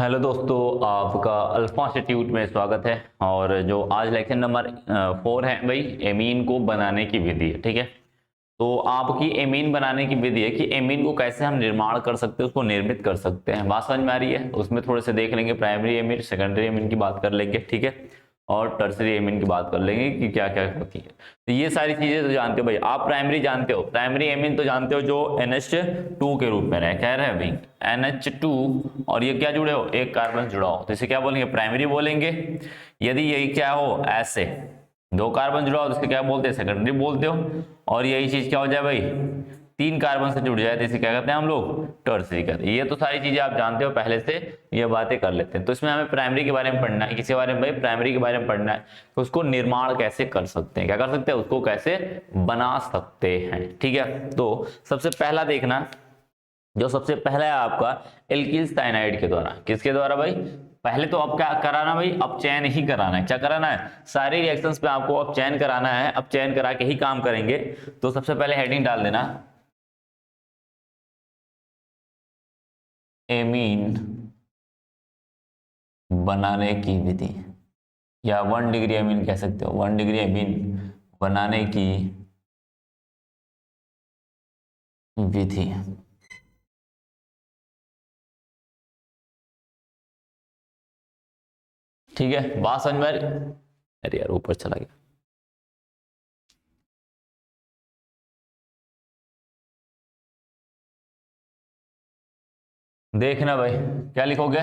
Hello दोस्तों, आपका alpha institute में स्वागत है। और जो आज लेक्चर नंबर 4 है भाई, एमीन को बनाने की विधि है। ठीक है, तो आपकी एमीन बनाने की विधि है कि एमीन को कैसे हम निर्माण कर सकते हैं, उसको निर्मित कर सकते हैं। बात समझ में आ रही है? उसमें थोड़े से देख लेंगे, प्राइमरी एमीन, सेकेंडरी एमीन की बात कर लेंगे। ठीक है, और टर्सरी एमीन की बात कर लेंगे कि क्या क्या होती है। तो ये सारी चीजें तो जानते हो भाई आप। प्राइमरी जानते हो, प्राइमरी एमीन तो जानते हो, जो NH2 के रूप में रहे, कह रहे हैं भाई NH2, और ये क्या जुड़े हो, एक कार्बन जुड़ा हो, तो इसे क्या बोलेंगे, प्राइमरी बोलेंगे। यदि यही क्या हो, ऐसे दो कार्बन जुड़ा हो तो इसे क्या बोलते हैं, सेकेंडरी बोलते हो। और यही चीज क्या हो जाए भाई, तीन कार्बन से जुड़ जाए तो इसे क्या कहते हैं हम लोग, टर्सरी कहते हैं। ये तो सारी चीजें आप जानते हो पहले से, ये बातें कर लेते हैं। तो इसमें हमें प्राइमरी के बारे में पढ़ना है, किसी बारे में भाई, प्राइमरी के बारे में पढ़ना है। तो उसको निर्माण कैसे कर सकते हैं, क्या कर सकते हैं, उसको कैसे बना सकते हैं। ठीक है, तो सबसे पहला देखना, जो सबसे पहला है आपका एल्किल साइनाइड के द्वारा। किसके द्वारा भाई? पहले तो अब क्या कराना भाई, अपचयन ही कराना है। क्या कराना है? सारे रिएक्शंस पे आपको अपचयन कराना है, अपचयन करा के ही काम करेंगे। तो सबसे पहले हेडिंग डाल देना, एमीन बनाने की विधि, या 1 डिग्री एमीन कह सकते हो। 1 डिग्री एमीन बनाने की विधि। ठीक है, बात समझ में आ रही? अरे यार ऊपर चला गया। देखना भाई, क्या लिखोगे,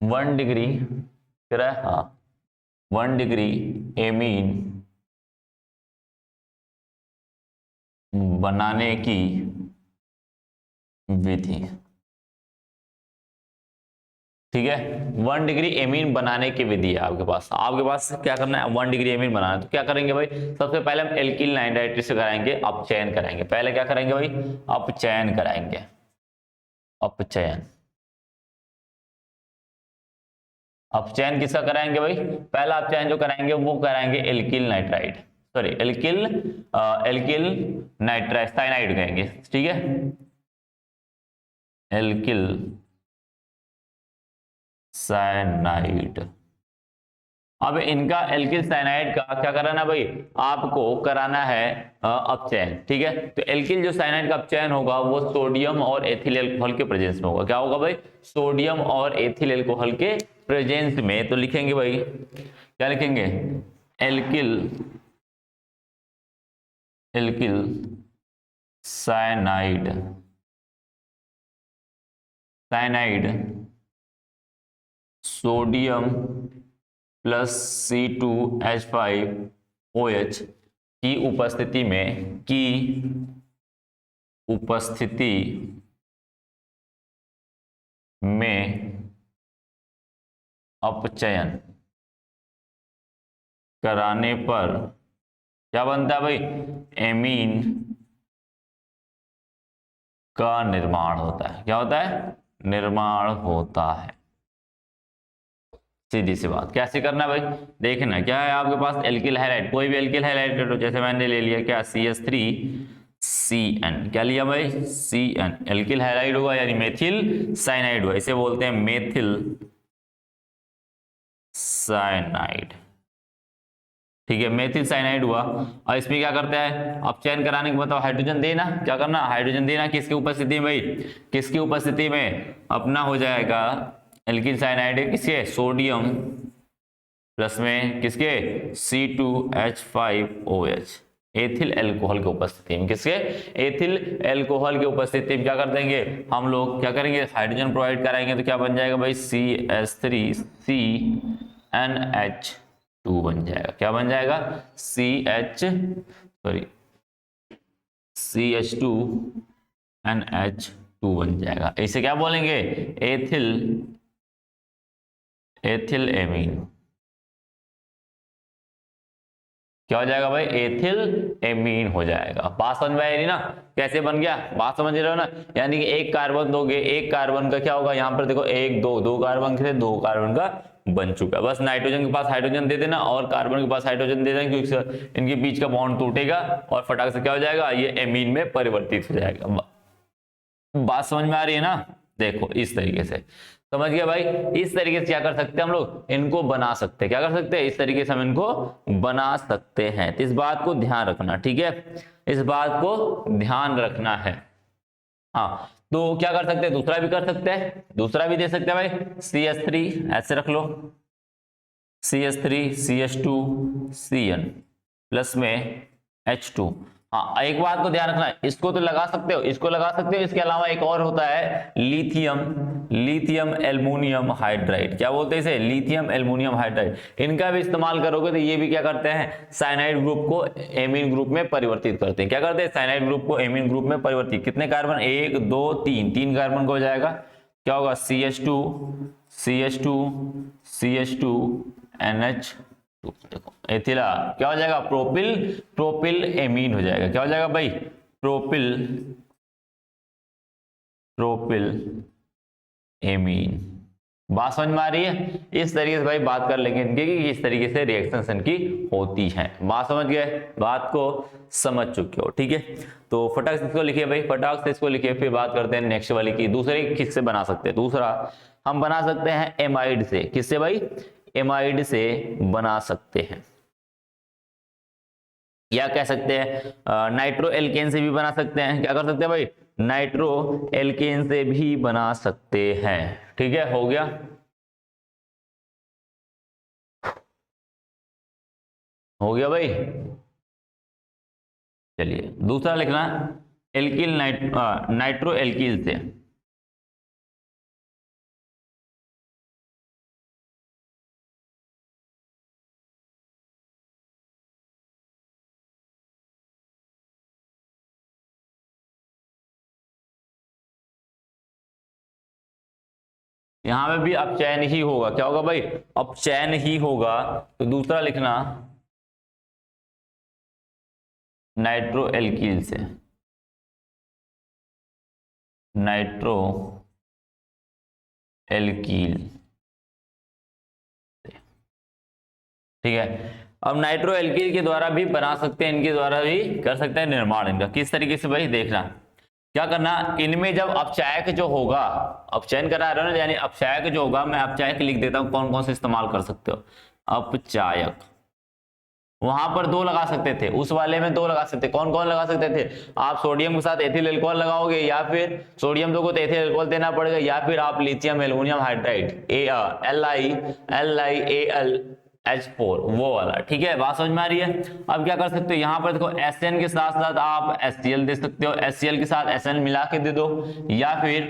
1 डिग्री, फिर है हाँ, 1 डिग्री एमीन बनाने की विधि। ठीक है, 1 डिग्री एमीन बनाने की विधि है आपके पास क्या करना है, 1 डिग्री एमीन बनाना है। तो क्या करेंगे भाई, सबसे पहले हम एल्किल नाइट्राइट से कराएंगे, अपचयन कराएंगे। पहले क्या करेंगे भाई, अपचयन कराएंगे। अपचयन, अपचयन किसका कराएंगे भाई, पहला अपचयन जो कराएंगे वो कराएंगे alkyl nitride, sorry alkyl alkyl nitride cyanide कहेंगे। ठीक है, एल्किल साइनाइड। अब इनका एल्किल साइनाइड का क्या कराना भाई, आपको कराना है अपचयन। ठीक है, तो एल्किल जो साइनाइड का अपचयन होगा वो सोडियम और एथिल अल्कोहल के प्रेजेंस में होगा। क्या होगा भाई, सोडियम और एथिल अल्कोहल के प्रेजेंस में। तो लिखेंगे भाई, क्या लिखेंगे, alkyl alkyl cyanide, cyanide sodium plus C2H5OH की उपस्थिति में, की उपस्थिति में अपचयन कराने पर क्या बनता है भाई, एमीन का निर्माण होता है। क्या होता है, निर्माण होता है। सीधी सी बात, कैसे करना है भाई, देखना क्या है आपके पास, एल्किल हैलाइड, कोई भी एल्किल हैलाइड कर लो। जैसे मैंने ले लिया क्या, CH3CN, क्या लिया भाई, CN, एल्किल हैलाइड होगा यानी मेथिल साइनाइड हुआ, इसे बोलते हैं मेथिल साइनाइड। ठीक है, मेथिल साइनाइड हुआ। और इसमें क्या करता है, अपचयन कराने के बताओ, हाइड्रोजन देना, क्या करना, हाइड्रोजन देना। किसकी उपस्थिति में भाई, किसकी उपस्थिति में, अपना हो जाएगा एल्किल साइनाइड, किसके, सोडियम प्लस में किसके, C2H5OH, एथिल अल्कोहल की उपस्थिति में। किसके, एथिल अल्कोहल की उपस्थिति में क्या कर देंगे हम लोग, क्या करेंगे, हाइड्रोजन प्रोवाइड कराएंगे। तो क्या बन जाएगा भाई, CH3CNH2 बन जाएगा। क्या बन जाएगा, CH2NH2 बन जाएगा। इसे क्या बोलेंगे, एथिल एथिल एमीन। क्या हो जाएगा भाई, एथिल एमीन हो जाएगा। बात समझ में आ रही ना, कैसे बन गया, बात समझ रहे हो ना। यानी कि एक कार्बन दोगे, एक कार्बन का क्या होगा, यहाँ पर देखो एक दो, दो कार्बन के, दो कार्बन का बन चुका। बस नाइट्रोजन के पास हाइड्रोजन दे देना और कार्बन के पास हाइड्रोजन दे देना, क्योंकि इनके बीच का बॉन्ड टूटेगा और फटाक से क्या हो जाएगा, ये एमीन में परिवर्तित हो जाएगा। बात समझ में आ रही है ना। देखो इस तरीके से, समझ गया भाई। इस तरीके से क्या कर सकते हैं हम लोग, इनको बना सकते हैं। क्या कर सकते हैं, इस तरीके से हम इनको बना सकते हैं। तो इस बात को ध्यान रखना, ठीक है, इस बात को ध्यान रखना है। हाँ, तो क्या कर सकते हैं, दूसरा भी कर सकते हैं, दूसरा भी दे सकते हैं भाई। CH3 ऐसे रख लो, CH3 CH2 CN प्लस में H2। हाँ, एक बात को ध्यान रखना, इसको तो लगा सकते हो, इसको लगा सकते हो, इसके अलावा एक और होता है लिथियम, लिथियम एल्युमिनियम हाइड्राइड। क्या बोलते हैं इसे, लिथियम एल्युमिनियम हाइड्राइड। इनका भी इस्तेमाल करोगे तो ये भी क्या करते हैं, साइनाइड ग्रुप को एमीन ग्रुप में परिवर्तित करते हैं। क्या करते हैं, साइनाइड ग्रुप को एमीन ग्रुप में परिवर्तित। कितने कार्बन, 1 2 3, 3 कार्बन को हो जाएगा। क्या होगा, CH2 CH2 CH2 NH2। देखो एथिला क्या हो जाएगा, प्रोपिल, प्रोपिल एमीन हो जाएगा। क्या हो जाएगा भाई, प्रोपिल, प्रोपिल एमीन। बात समझ में आ रही है। इस तरीके से भाई बात कर लेंगे इनके कि किस तरीके से रिएक्शंस इनकी होती हैं। बात समझ गए, बात को समझ चुके हो, ठीक है। तो फटाक से इसको लिखिए भाई, फटाक से इसको लिखिए। फिर बात करते हैं नेक्स्ट वाली की, दूसरे किससे बना सकते हैं। दूसरा हम बना सकते हैं एमाइड से। किससे भाई, एमाइड से बना सकते हैं, या कह सकते हैं नाइट्रो एल्केन से भी बना सकते हैं। क्या कर सकते हैं भाई, नाइट्रो एल्केन से भी बना सकते हैं, ठीक है। हो गया, हो गया भाई। चलिए दूसरा लिखना, एल्किल नाइट्रो एल्किल से। यहां पे भी अपचयन ही होगा। क्या होगा भाई, अपचयन ही होगा। तो दूसरा लिखना नाइट्रो एल्कील से, नाइट्रो एल्कील, ठीक है। अब नाइट्रो एल्कील के द्वारा भी बना सकते हैं, इनके द्वारा भी कर सकते हैं निर्माण इनका। किस तरीके से भाई, देखना क्या करना, इनमें जब अपचायक जो होगा, अपचयन करा रहे हो ना, यानी अपचायक जो होगा, मैं अपचायक लिख देता हूं कौन कौन से इस्तेमाल कर सकते हो। अपचायक वहां पर 2 लगा सकते थे, उस वाले में 2 लगा सकते। कौन कौन लगा सकते थे आप, सोडियम के साथ एथिल अल्कोहल लगाओगे, या फिर सोडियम दो को तो एथिल अल्कोहल देना पड़ेगा, या फिर आप लिथियम एल्युमिनियम हाइड्राइड LiAlH4 वो वाला, ठीक है। बात समझ में आ रही है। अब क्या कर सकते हो, यहां पर देखो SN के साथ साथ आप HCl दे सकते हो, HCl के साथ SN मिला के दे दो, या फिर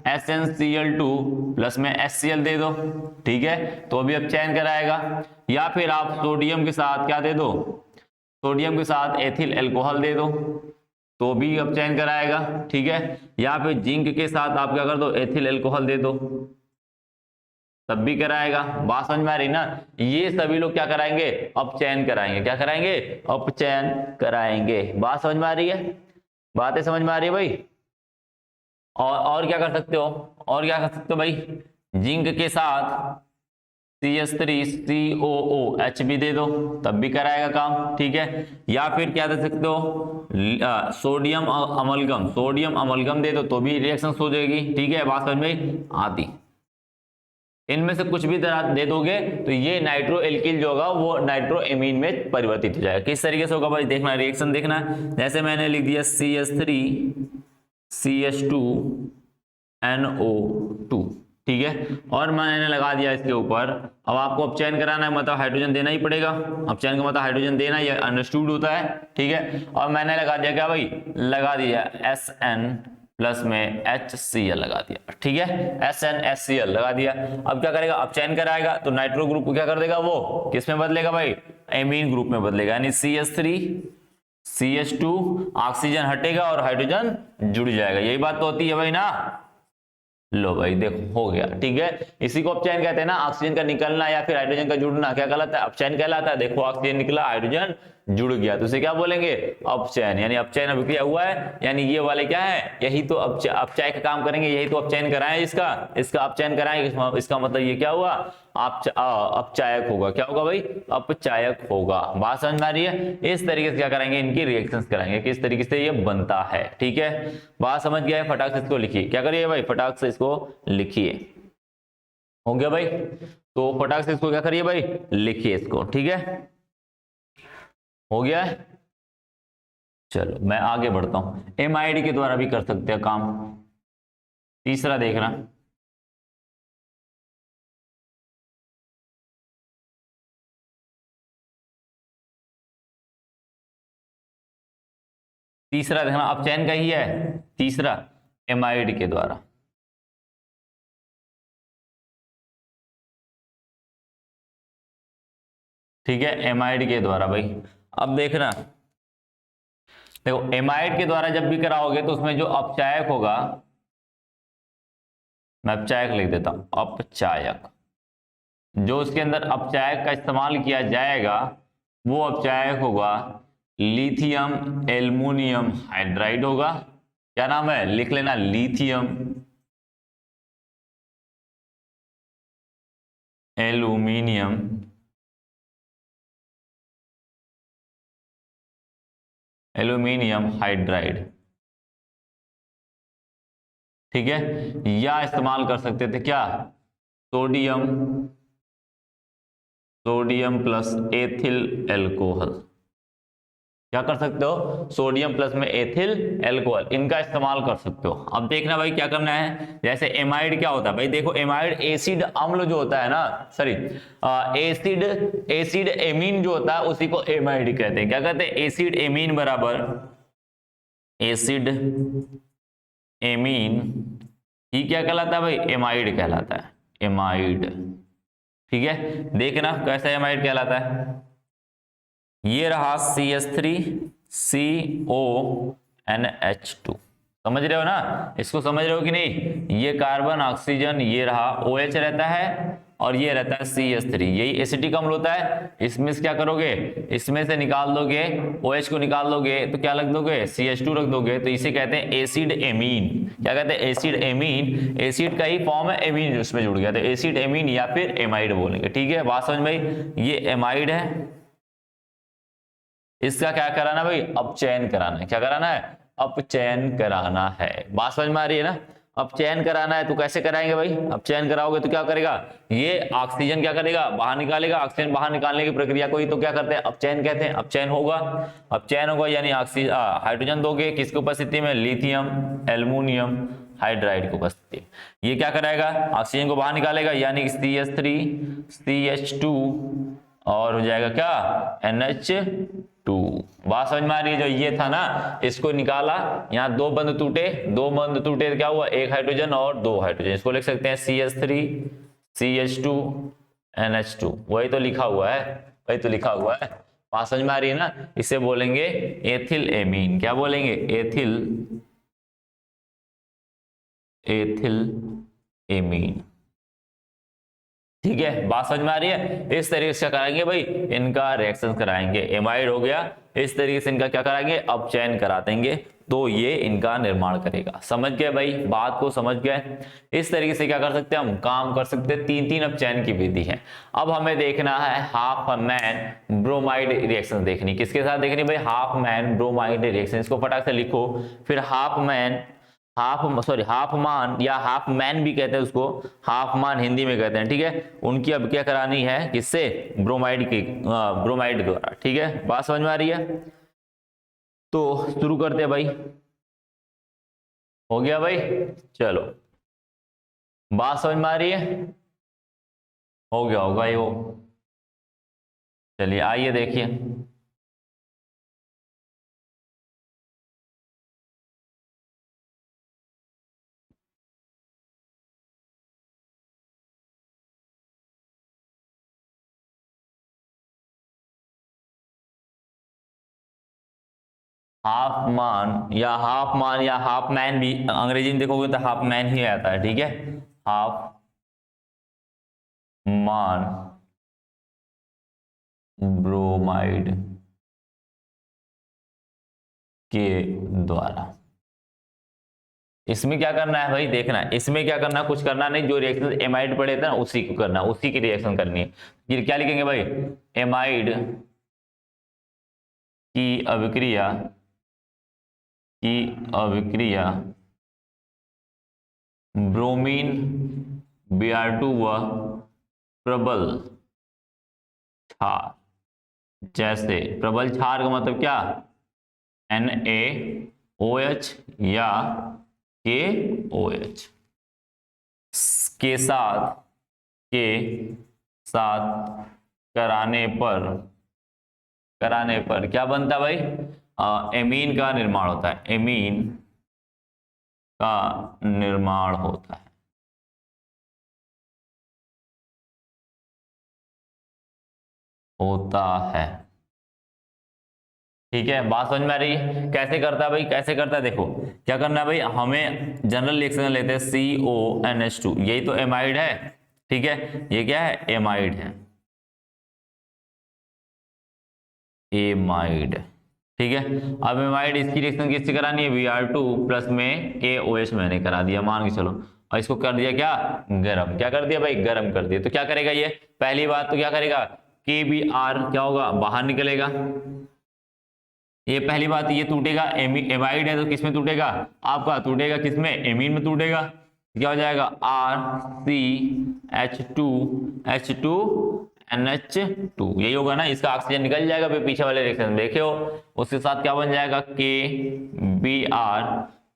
SnCl2 प्लस में HCl दे दो, ठीक है, तो भी अब चयन कराएगा। या फिर आप सोडियम के साथ क्या दे दो, सोडियम के साथ एथिल अल्कोहल दे दो, तो भी अब चयन कराएगा, ठीक है। या फिर जिंक के साथ आप क्या कर दो, एथिल अल्कोहल दे दो, तब भी कराएगा। बात समझ में आ रही ना। ये सभी लोग क्या कराएंगे, अपचयन कराएंगे। क्या कराएंगे, अपचयन कराएंगे। बात समझ में आ रही है, बातें समझ में आ रही है भाई। और क्या कर सकते हो, और क्या कर सकते हो भाई, जिंक के साथ CH3COOH भी दे दो, तब भी कराएगा काम, ठीक है। या फिर क्या दे सकते हो, सोडियम अमलगम, सोडियम अमलगम दे दो, तो भी रिएक्शन हो जाएगी, ठीक है। बात समझ में आती। इनमें से कुछ भी दे दोगे तो ये नाइट्रो एल्किल जो होगा वो नाइट्रो एमीन में परिवर्तित हो जाएगा। किस तरीके से होगा भाई, देखना रिएक्शन देखना। जैसे मैंने लिख दिया CH3 CH2 NO2, ठीक है, और मैंने लगा दिया इसके ऊपर। अब आपको अपचयन कराना है, मतलब हाइड्रोजन देना ही पड़ेगा। अपचयन का मतलब हाइड्रोजन देना, ये अंडरस्टूड होता है, ठीक है। और मैंने लगा दिया क्या भाई, लगा दिया SN प्लस में HCl लगा दिया, ठीक है, SnHCl लगा दिया। अब क्या करेगा, अपचयन कराएगा, तो नाइट्रो ग्रुप को क्या कर देगा, वो किस में बदलेगा भाई, एमीन ग्रुप में बदलेगा, यानी CH3 CH2, ऑक्सीजन हटेगा और हाइड्रोजन जुड़ जाएगा। यही बात तो होती है भाई ना। लो भाई देखो हो गया, ठीक है। इसी को अपचयन कहते हैं ना, ऑक्सीजन का निकलना या फिर हाइड्रोजन का जुड़ना क्या कहलाता है, अपचयन कहलाता है। देखो ऑक्सीजन निकला, हाइड्रोजन जुड़ गया तो उसे क्या बोलेंगे, अपचयन। यानी अपचयन अभिक्रिया हुआ है, यानी ये वाले क्या है, यही तो अपचय का काम करेंगे, यही तो अपचयन कराएं, इसका अपचयन कराएंगे, इसका मतलब ये क्या हुआ, अपचायक होगा। क्या होगा भाई, अपचायक होगा। बात समझ में आ रही है। इस तरीके से क्या कराएंगे, इनकी रिएक्शंस कराएंगे, किस तरीके से ये बनता है। ठीक है, बात समझ गया है। फटाक से इसको लिखिए, क्या करिए भाई, फटाक से इसको लिखिए। हो गया भाई, तो फटाक से इसको क्या करिए भाई, लिखिए इसको। ठीक है, हो गया है। चलो मैं आगे बढ़ता हूं, एमाइड के द्वारा भी कर सकते हैं काम। तीसरा देखना, तीसरा देखना, अपचयन का ही है तीसरा, एमाइड के द्वारा। ठीक है, एमाइड के द्वारा भाई। अब देखना, देखो एमाइड के द्वारा जब भी कराओगे तो उसमें जो अपचायक होगा, मैं अपचायक लिख देता हूं, अपचायक, जो उसके अंदर अपचायक का इस्तेमाल किया जाएगा वो अपचायक होगा लिथियम एल्युमिनियम हाइड्राइड होगा। क्या नाम है, लिख लेना, लिथियम एल्युमिनियम हाइड्राइड। ठीक है, या इस्तेमाल कर सकते थे क्या, sodium, sodium plus ethyl alcohol. क्या कर सकते हो, सोडियम प्लस में एथिल एल्कोहल, इनका इस्तेमाल कर सकते हो। अब देखना भाई क्या करना है, जैसे एमाइड क्या होता है भाई, देखो एमाइड एसिड अम्ल जो होता है ना, सॉरी एसिड एमीन जो होता है उसी को एमाइड कहते हैं। क्या कहते हैं, एसिड एमीन बराबर एसिड एमीन ही क्या कहलाता है भाई, एमाइड कहलाता है, एमाइड। ठीक है, देखना कैसा एमाइड कहलाता है, ये रहा CH3CONH2, समझ रहे हो ना, इसको समझ रहे हो कि नहीं, ये कार्बन ऑक्सीजन, ये रहा OH रहता है और ये रहता है CH3, यही एसिटिक अम्ल होता है। इसमें से क्या करोगे, इसमें से निकाल दोगे, OH को निकाल दोगे तो क्या रख दोगे, CH2 रख दोगे, तो इसे कहते हैं एसिड एमीन। क्या कहते हैं, एसिड एमीन, एसिड का ही फॉर्म है, एमीन उसमें जुड़ गया तो एसिड एमीन या फिर एमाइड बोलेंगे। ठीक है, बात समझ में आई, ये एमाइड है, इसका क्या कराना भाई, अपचयन कराना है। क्या कराना है, अपचयन कराना है। बात समझ में आ रही है ना, अपचयन कराना है तो कैसे कराएंगे भाई, अपचयन कराओगे तो क्या करेगा, ये ऑक्सीजन क्या करेगा, बाहर निकालेगा, ऑक्सीजन बाहर निकालने की प्रक्रिया को ही तो क्या करते हैं, अपचयन कहते हैं। अपचयन होगा, अपचयन होगा यानी ऑक्सीजन हाइड्रोजन दोगे, किसकी उपस्थिति में, लिथियम एल्युमिनियम हाइड्राइड की उपस्थिति। ये क्या कराएगा, ऑक्सीजन को बाहर निकालेगा यानी CH3 CH2 और हो जाएगा क्या, NH2। बात समझ में आ रही है, जो ये था ना इसको निकाला, यहाँ दो बंद टूटे, तो क्या हुआ, एक हाइड्रोजन और दो हाइड्रोजन, इसको लिख सकते हैं CH3 CH2 NH2, वही तो लिखा हुआ है, वही तो लिखा हुआ है। बात समझ में आ रही है ना, इसे बोलेंगे एथिल एमीन। क्या बोलेंगे, एथिल एमीन। ठीक है, बात समझ में आ रही है। इस तरीके से कराएंगे भाई, इनका रिएक्शन कराएंगे, एमाइड हो गया, इस तरीके से इनका क्या कराएंगे, अपचयन करा देंगे, तो ये इनका निर्माण करेगा। समझ गए भाई, बात को समझ गए। इस तरीके से क्या कर सकते हैं, हम काम कर सकते हैं, तीन तीन अपचयन की विधि है। अब हमें देखना है हाफ मैन ब्रोमाइड रिएक्शन देखनी, किसके साथ देखनी भाई, हाफ मैन ब्रोमाइड रिएक्शन। इसको फटाक से लिखो, फिर हाफ मान या हाफ मैन भी कहते हैं उसको, हाफ मान हिंदी में कहते हैं। ठीक है, उनकी अब क्या करानी है, किससे, ब्रोमाइड द्वारा। ठीक है, बात समझ में आ रही है, तो शुरू करते हैं भाई। हो गया भाई, चलो, बात समझ में आ रही है, हो गया होगा ये, वो चलिए आइए देखिए। हाफ मैन भी अंग्रेजी में देखोगे तो हाफ मैन ही आता है। ठीक है, हाफ मान ब्रोमाइड के द्वारा। इसमें क्या करना है भाई, देखना है इसमें क्या करना है, कुछ करना नहीं, जो रिएक्शन एमाइड पढ़े थे ना उसी को करना, उसी की रिएक्शन करनी है। फिर क्या लिखेंगे भाई, एमाइड की अभिक्रिया ब्रोमीन Br2 व प्रबल क्षार, जैसे प्रबल क्षार का मतलब क्या, NaOH या KOH के साथ कराने पर क्या बनता है भाई, एमीन का निर्माण होता है, एमीन का निर्माण होता है। ठीक है, बात समझ में आ रही है, कैसे करता है भाई, कैसे करता है, देखो क्या करना है भाई, हमें जनरल रिएक्शन लेते हैं CONH2, यही तो एमाइड है। ठीक है, ये क्या है, एमाइड है, एमाइड। ठीक है, अब एमाइड इसकी रिएक्शन किससे करानी है, Br2 प्लस में KOH मैंने करा दिया, मान के चलो, और इसको कर दिया क्या, गरम। क्या कर दिया भाई, गरम कर दिया। तो क्या करेगा ये, पहली बात तो क्या करेगा, KBr क्या होगा, बाहर निकलेगा, ये पहली बात, ये टूटेगा, एमाइड है तो किसमें टूटेगा, आपका टूटेगा किसमें, एमीन में टूटेगा। क्या हो जाएगा, RCH2H2NH2, यही होगा ना, इसका ऑक्सीजन निकल जाएगा, फिर पीछे वाले रिएक्शन देखे हो, उसके साथ क्या बन जाएगा, KBr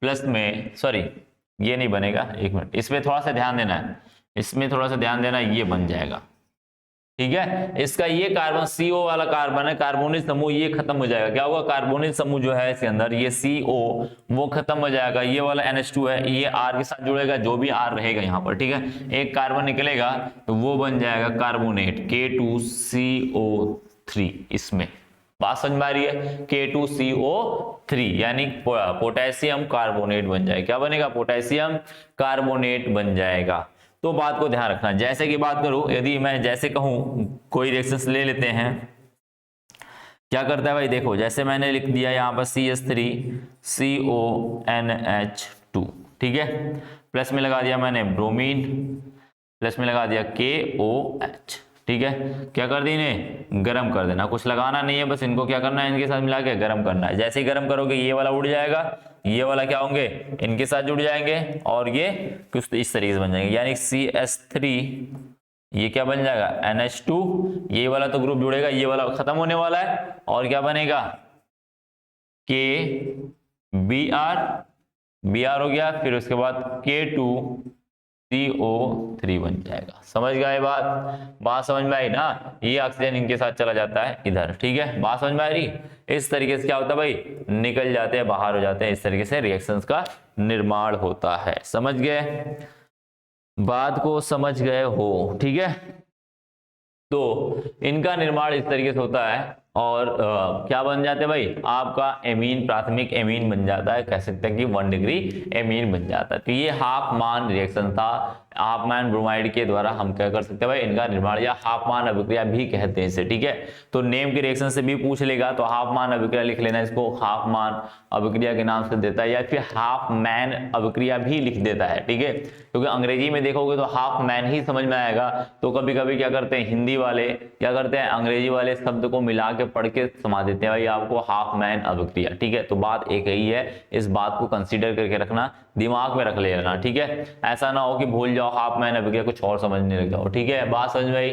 प्लस में, सॉरी ये नहीं बनेगा, एक मिनट, इसमें थोड़ा सा ध्यान देना है, इसमें थोड़ा सा ध्यान देना, ये बन जाएगा। ठीक है, इसका ये कार्बन CO वाला कार्बन है, कार्बोनिल समूह ये खत्म हो जाएगा, क्या होगा, कार्बोनिल समूह जो है इसके अंदर ये CO वो खत्म हो जाएगा, ये वाला NH2 है, ये R के साथ जुड़ेगा, जो भी R रहेगा यहाँ पर। ठीक है, एक कार्बन निकलेगा तो वो बन जाएगा कार्बोनेट K2CO3, इसमें बात समझ में आ रही है, K2CO3 यानी पोटेशियम कार्बोनेट बन जाएगा, क्या बनेगा, पोटेशियम कार्बोनेट बन जाएगा। तो बात को ध्यान रखना, जैसे कि बात करूं, यदि मैं जैसे कहूं, कोई रिएक्शंस ले लेते हैं, क्या करता है भाई, देखो जैसे मैंने लिख दिया यहाँ पर CH3CONH2, ठीक है, प्लस में लगा दिया मैंने ब्रोमीन, प्लस में लगा दिया KOH। ठीक है, क्या कर दी, इन्हें गर्म कर देना, कुछ लगाना नहीं है, बस इनको क्या करना है, इनके साथ मिला के गर्म करना है। जैसे ही गर्म करोगे ये वाला उड़ जाएगा, ये वाला क्या होंगे, इनके साथ जुड़ जाएंगे, और ये कुछ इस तरीके से बन जाएंगे, यानी CH3 ये क्या बन जाएगा, NH2, ये वाला तो ग्रुप जुड़ेगा, ये वाला खत्म होने वाला है, और क्या बनेगा, BR हो गया, फिर उसके बाद K2CO3 बन जाएगा। समझ गए बात समझ में आई ना, ये ऑक्सीजन इनके साथ चला जाता है इधर। ठीक है, बात समझ में आ रही, इस तरीके से क्या होता है भाई, निकल जाते हैं, बाहर हो जाते हैं, इस तरीके से रिएक्शंस का निर्माण होता है। समझ गए, बात को समझ गए हो। ठीक है, तो इनका निर्माण इस तरीके से होता है, और क्या बन जाते हैं भाई, आपका एमीन, प्राथमिक एमीन बन जाता है, कह सकते हैं कि 1 डिग्री एमीन बन जाता है। तो ये हाफमान रिएक्शन था, हाफमान ब्रोमाइड के द्वारा हम क्या कर सकते हैं भाई, इनका निर्माण, या हाफमान अभिक्रिया भी कहते हैं इसे। ठीक है, तो नेम के रिएक्शन से भी पूछ लेगा तो हाफमान अभिक्रिया लिख लेना, इसको हाफमान अभिक्रिया के नाम से देता है, या फिर हाफ मैन अभिक्रिया भी लिख देता है। ठीक है, क्योंकि अंग्रेजी में देखोगे तो हाफ मैन ही समझ में आएगा, तो कभी कभी क्या करते हैं, हिंदी वाले क्या करते हैं, अंग्रेजी वाले शब्द को मिला के पढ़ के समझ देते हैं भाई आपको हाफ मैन अभिक्रिया। ठीक है, तो बात एक ही है, इस बात को कंसीडर करके रखना, दिमाग में रख लेना। ठीक है, ऐसा ना हो कि भूल जाओ हाफ मैन अभिक्रिया, कुछ और समझने लग जाओ। ठीक है, बात समझ में आई,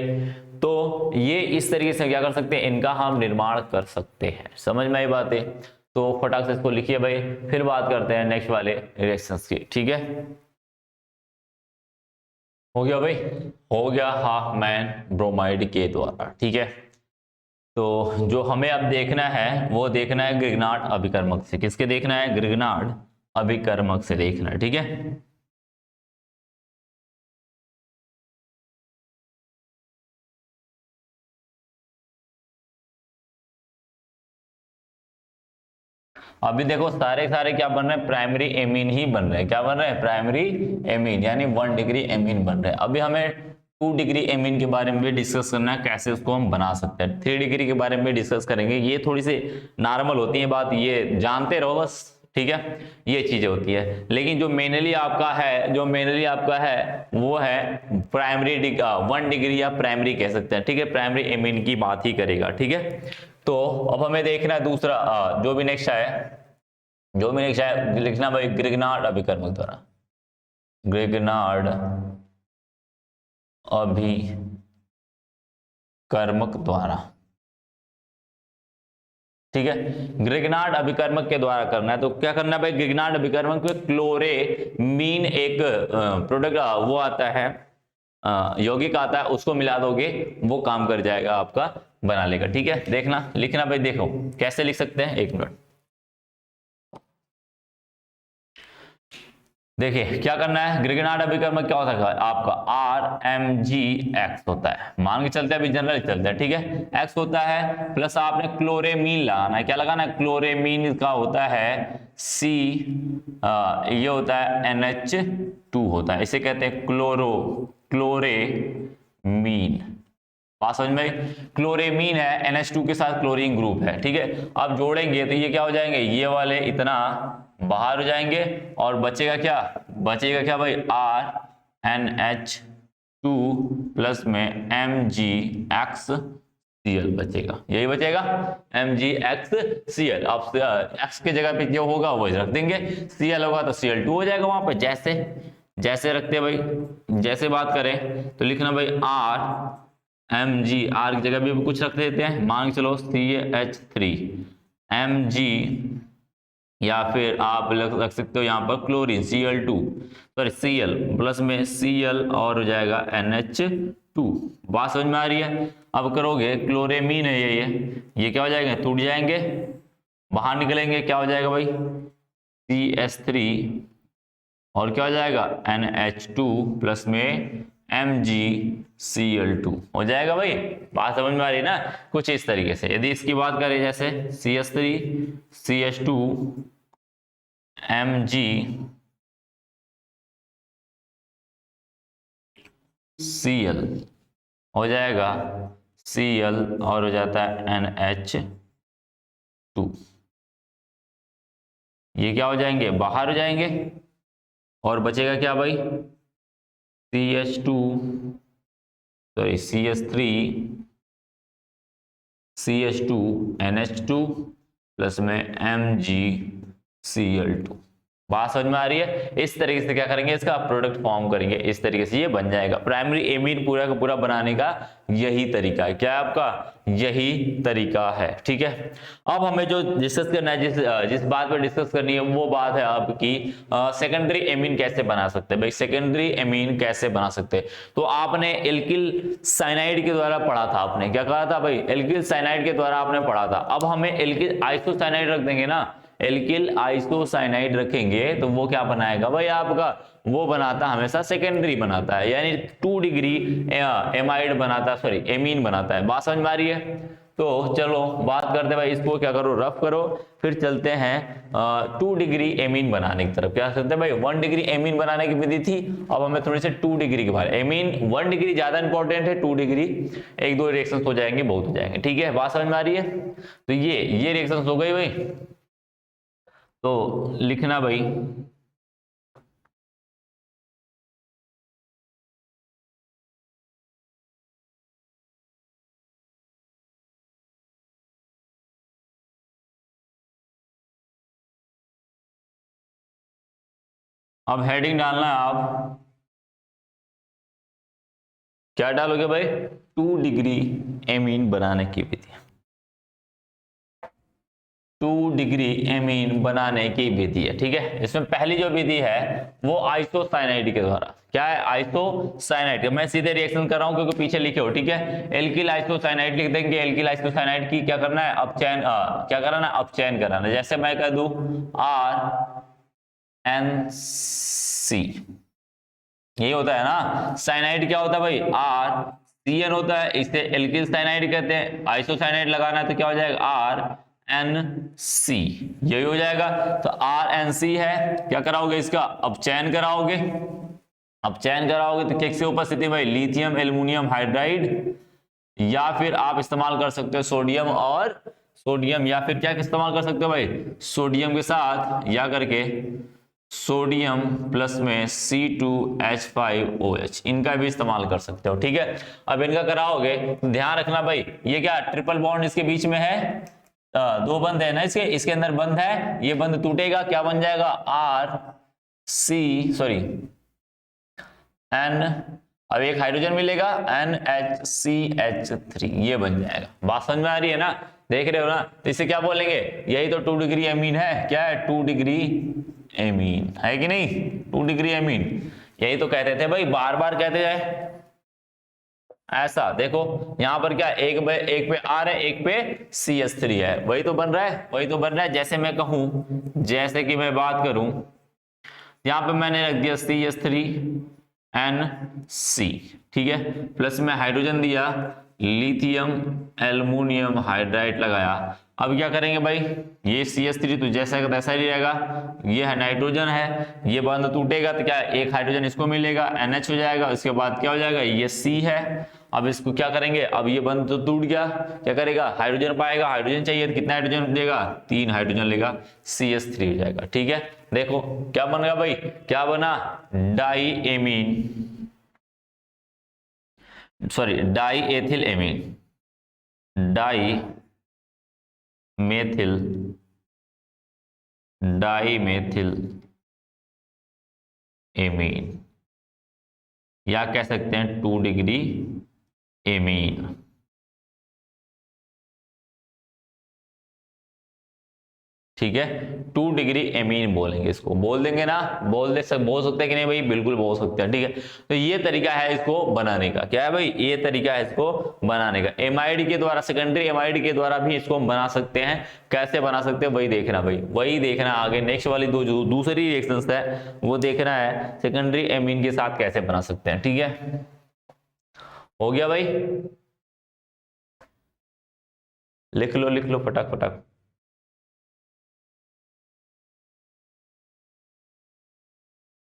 तो ये इस तरीके से क्या कर सकते हैं, इनका हम निर्माण कर सकते हैं। समझ में आई बातें, तो फटाक से इसको लिखिए भाई, फिर बात करते हैं नेक्स्ट वाले रिएक्शंस की। ठीक है, हो गया भाई, हो गया हाफ मैन ब्रोमाइड के द्वारा। ठीक है, तो जो हमें अब देखना है वो देखना है ग्रिग्नार्ड अभिकर्मक से। किसके देखना है, ग्रिग्नार्ड अभिकर्मक से देखना है। ठीक है, अभी देखो सारे सारे क्या बन रहे हैं, प्राइमरी एमीन ही बन रहे हैं। क्या बन रहे हैं, प्राइमरी एमीन, यानी 1 डिग्री एमीन बन रहे हैं। अभी हमें 2 डिग्री एमीन के बारे में भी डिस्कस करना है, कैसे उसको हम बना सकते हैं। 3 डिग्री के बारे में भी डिस्कस करेंगे। ये थोड़ी सी नॉर्मल होती है बात, ये जानते रहो बस, ठीक है, ये चीजें होती है। लेकिन जो मेनली आपका है वो है प्राइमरी 1 डिग्री या प्राइमरी कह सकते हैं, ठीक है, प्राइमरी एमीन की बात ही करेगा, ठीक है। तो अब हमें देखना है दूसरा जो भी नेक्स्ट है लिखना भाई ग्रिग्नार्ड अभिकर्मक द्वारा, ग्रिग्नार्ड अभिकर्मक द्वारा, ठीक है, ग्रिग्नार्ड अभिकर्मक के द्वारा करना है। तो क्या करना है भाई, ग्रिग्नार्ड अभिकर्मक में क्लोरेमीन एक प्रोडक्ट वो आता है, यौगिक आता है, उसको मिला दोगे वो काम कर जाएगा आपका, बना लेगा, ठीक है। देखना लिखना भाई, देखो कैसे लिख सकते हैं, एक मिनट देखिए क्या करना है। ग्रिग्नार्ड अभिकर्मक क्या होता है आपका, RMgX होता है, मान के चलते हैं, अभी जनरल चलते हैं, ठीक है, X होता है, प्लस आपने क्लोरेमीन लगाना है, क्या लगाना है, क्लोरेमीन का होता है C, ये होता है NH2 होता है, इसे कहते हैं क्लोरेमीन। बात समझ में, क्लोरेमीन है, NH2 के साथ क्लोरीन ग्रुप है, ठीक है। अब जोड़ेंगे तो ये क्या हो जाएंगे, ये वाले इतना बाहर हो जाएंगे और बचेगा क्या भाई, RNH2 प्लस में MgXCl बचेगा, यही बचेगा MgXCl। अब X के जगह पे जो होगा वही रख देंगे, Cl होगा तो Cl2 हो जाएगा वहां पे, जैसे रखते हैं भाई, जैसे बात करें तो लिखना भाई RMg, R की जगह भी कुछ रख देते हैं, मान के चलो CH3 Mg, या फिर आप रख सकते हो यहाँ पर chlorine Cl2, sorry Cl plus में Cl और हो जाएगा NH2। बात समझ में आ रही है। अब करोगे क्लोरेमीन है ये क्या हो जाएगा, टूट जाएंगे, बाहर निकलेंगे, क्या हो जाएगा भाई CH3 और क्या हो जाएगा NH2 प्लस में MgCl2 हो जाएगा भाई। बात समझ में आ रही है ना, कुछ इस तरीके से। यदि इसकी बात करें जैसे CH3 CH2 MgCl हो जाएगा Cl और हो जाता है NH2, ये क्या हो जाएंगे, बाहर हो जाएंगे और बचेगा क्या भाई CH2 sorry CH3 CH2 NH2 plus में MgCl2। बात समझ में आ रही है। इस तरीके से क्या करेंगे, इसका प्रोडक्ट फॉर्म करेंगे, इस तरीके से ये बन जाएगा। प्राइमरी एमीन पूरा का पूरा बनाने का यही तरीका है, क्या है आपका, यही तरीका है, ठीक है। अब हमें जो डिस्कस करना है, जिस बात पर डिस्कस करनी है वो बात है आपकी सेकेंडरी एमीन कैसे बना सकते हैं। भाई सेकेंडरी एमीन कैसे बना सकते हैं, तो आपने एल्किल साइनाइड के द्वारा पढ़ा था, आपने क्या कहा था भाई, एल्किल साइनाइड के द्वारा आपने पढ़ा था। अब हमें एल्किल आइसोसाइनाइड रख देंगे ना, एल्किल आइसोसाइनाइड रखेंगे तो वो क्या बनाएगा भाई आपका, वो बनाता हमेशा सेकेंडरी बनाता है, यानी 2 डिग्री एमाइड बनाता, सॉरी एमीन बनाता है। बात समझ में आ रही है। तो चलो बात करते भाई, इसको क्या करो, रफ करो, फिर चलते हैं 2 डिग्री एमीन बनाने की तरफ। क्या करते हैं भाई, 1 डिग्री एमीन बनाने की विधि थी, अब हमें थोड़ी से 2 डिग्री के बारे, एमीन 1 डिग्री ज्यादा इंपॉर्टेंट है, 2 डिग्री 1-2 रिएक्शन हो जाएंगे, बहुत हो जाएंगे, ठीक है। बात समझ में आ रही है। तो ये रिएक्शन हो गई भाई, तो लिखना भाई अब हेडिंग डालना है आप, क्या डालोगे भाई, 2 डिग्री एमीन बनाने की विधि, 2 डिग्री एमीन बनाने की विधि है, ठीक है। इसमें पहली जो विधि है वो आइसोसाइनाइड के द्वारा, क्या है, आइसोसाइनाइड। मैं सीधे रिएक्शन कर रहा हूं क्योंकि पीछे लिखे हो, ठीक है। एल्किल आइसोसाइनाइड लिख देंगे, एल्किल आइसोसाइनाइड की क्या करना है, अपचयन, क्या कराना है, अपचयन कराना। जैसे मैं कह दूं RNC, यही होता है ना, साइनाइड क्या होता है भाई, RCN होता है, इसे एल्किल साइनाइड कहते हैं। आइसोसाइनाइड लगाना है तो क्या हो जाएगा, RNC, यही हो जाएगा। तो RNC है, क्या कराओगे, इसका अपचयन कराओगे, अब चयन कराओगे तो किसकी उपस्थिति भाई, लिथियम एल्युमिनियम हाइड्राइड, या फिर आप इस्तेमाल कर सकते हो सोडियम और सोडियम, या फिर क्या इस्तेमाल कर सकते हो भाई, सोडियम के साथ या करके सोडियम प्लस में C2H5OH, इनका भी इस्तेमाल कर सकते हो। ठीक है, अब इनका कराओगे तो ध्यान रखना भाई, ये क्या ट्रिपल बॉन्ड इसके बीच में है, दो बंद है ना इसके अंदर बंद है, ये बंद टूटेगा, क्या बन जाएगा, N, अब एक हाइड्रोजन मिलेगा NHCH3, ये बन जाएगा। बात समझ में आ रही है ना, देख रहे हो ना, तो इसे क्या बोलेंगे, यही तो 2 डिग्री एमीन है, क्या है 2 डिग्री एमीन है कि नहीं, 2 डिग्री एमीन, यही तो कहते थे भाई, बार बार कहते जाए ऐसा। देखो यहां पर क्या, एक पे R है, एक पे CH3 है, वही तो बन रहा है, वही तो बन रहा है। जैसे मैं कहूं, जैसे कि मैं बात करूं, यहां पे मैंने रख दिया CH3NC, ठीक है, प्लस में हाइड्रोजन दिया, लिथियम एल्युमिनियम हाइड्राइड लगाया। अब क्या करेंगे भाई, ये CH3 तो जैसा का तैसा ही रहेगा, ये है नाइट्रोजन है, ये बंद टूटेगा तो क्या, एक हाइड्रोजन इसको मिलेगा, NH हो जाएगा, उसके बाद क्या हो जाएगा, ये C है। अब इसको क्या करेंगे, अब ये बंद तो टूट गया, क्या करेगा, हाइड्रोजन पाएगा, हाइड्रोजन चाहिए तो कितना हाइड्रोजन देगा, 3 हाइड्रोजन लेगा, CH3 हो जाएगा। ठीक है, देखो क्या बन गया भाई, क्या बना, die ethyl amine, dimethyl amine, या कह सकते हैं 2 डिग्री एमीन। ठीक है, 2 डिग्री एमीन बोलेंगे इसको, बोल देंगे ना, बोल सकते हैं कि नहीं भाई, बिल्कुल बोल सकते हैं। ठीक है, तो ये तरीका है इसको बनाने का, क्या है भाई, ये तरीका है इसको बनाने का। एमाइड के द्वारा, सेकेंडरी एमाइड के द्वारा भी इसको हम बना सकते हैं। कैसे बना सकते हैं वही देखना भाई, वही देखना आगे, नेक्स्ट वाली जो दूसरी रिएक्शंस है वो देखना है, सेकेंडरी एमीन के साथ कैसे बना सकते हैं। ठीक है, हो गया भाई, लिख लो फटाक।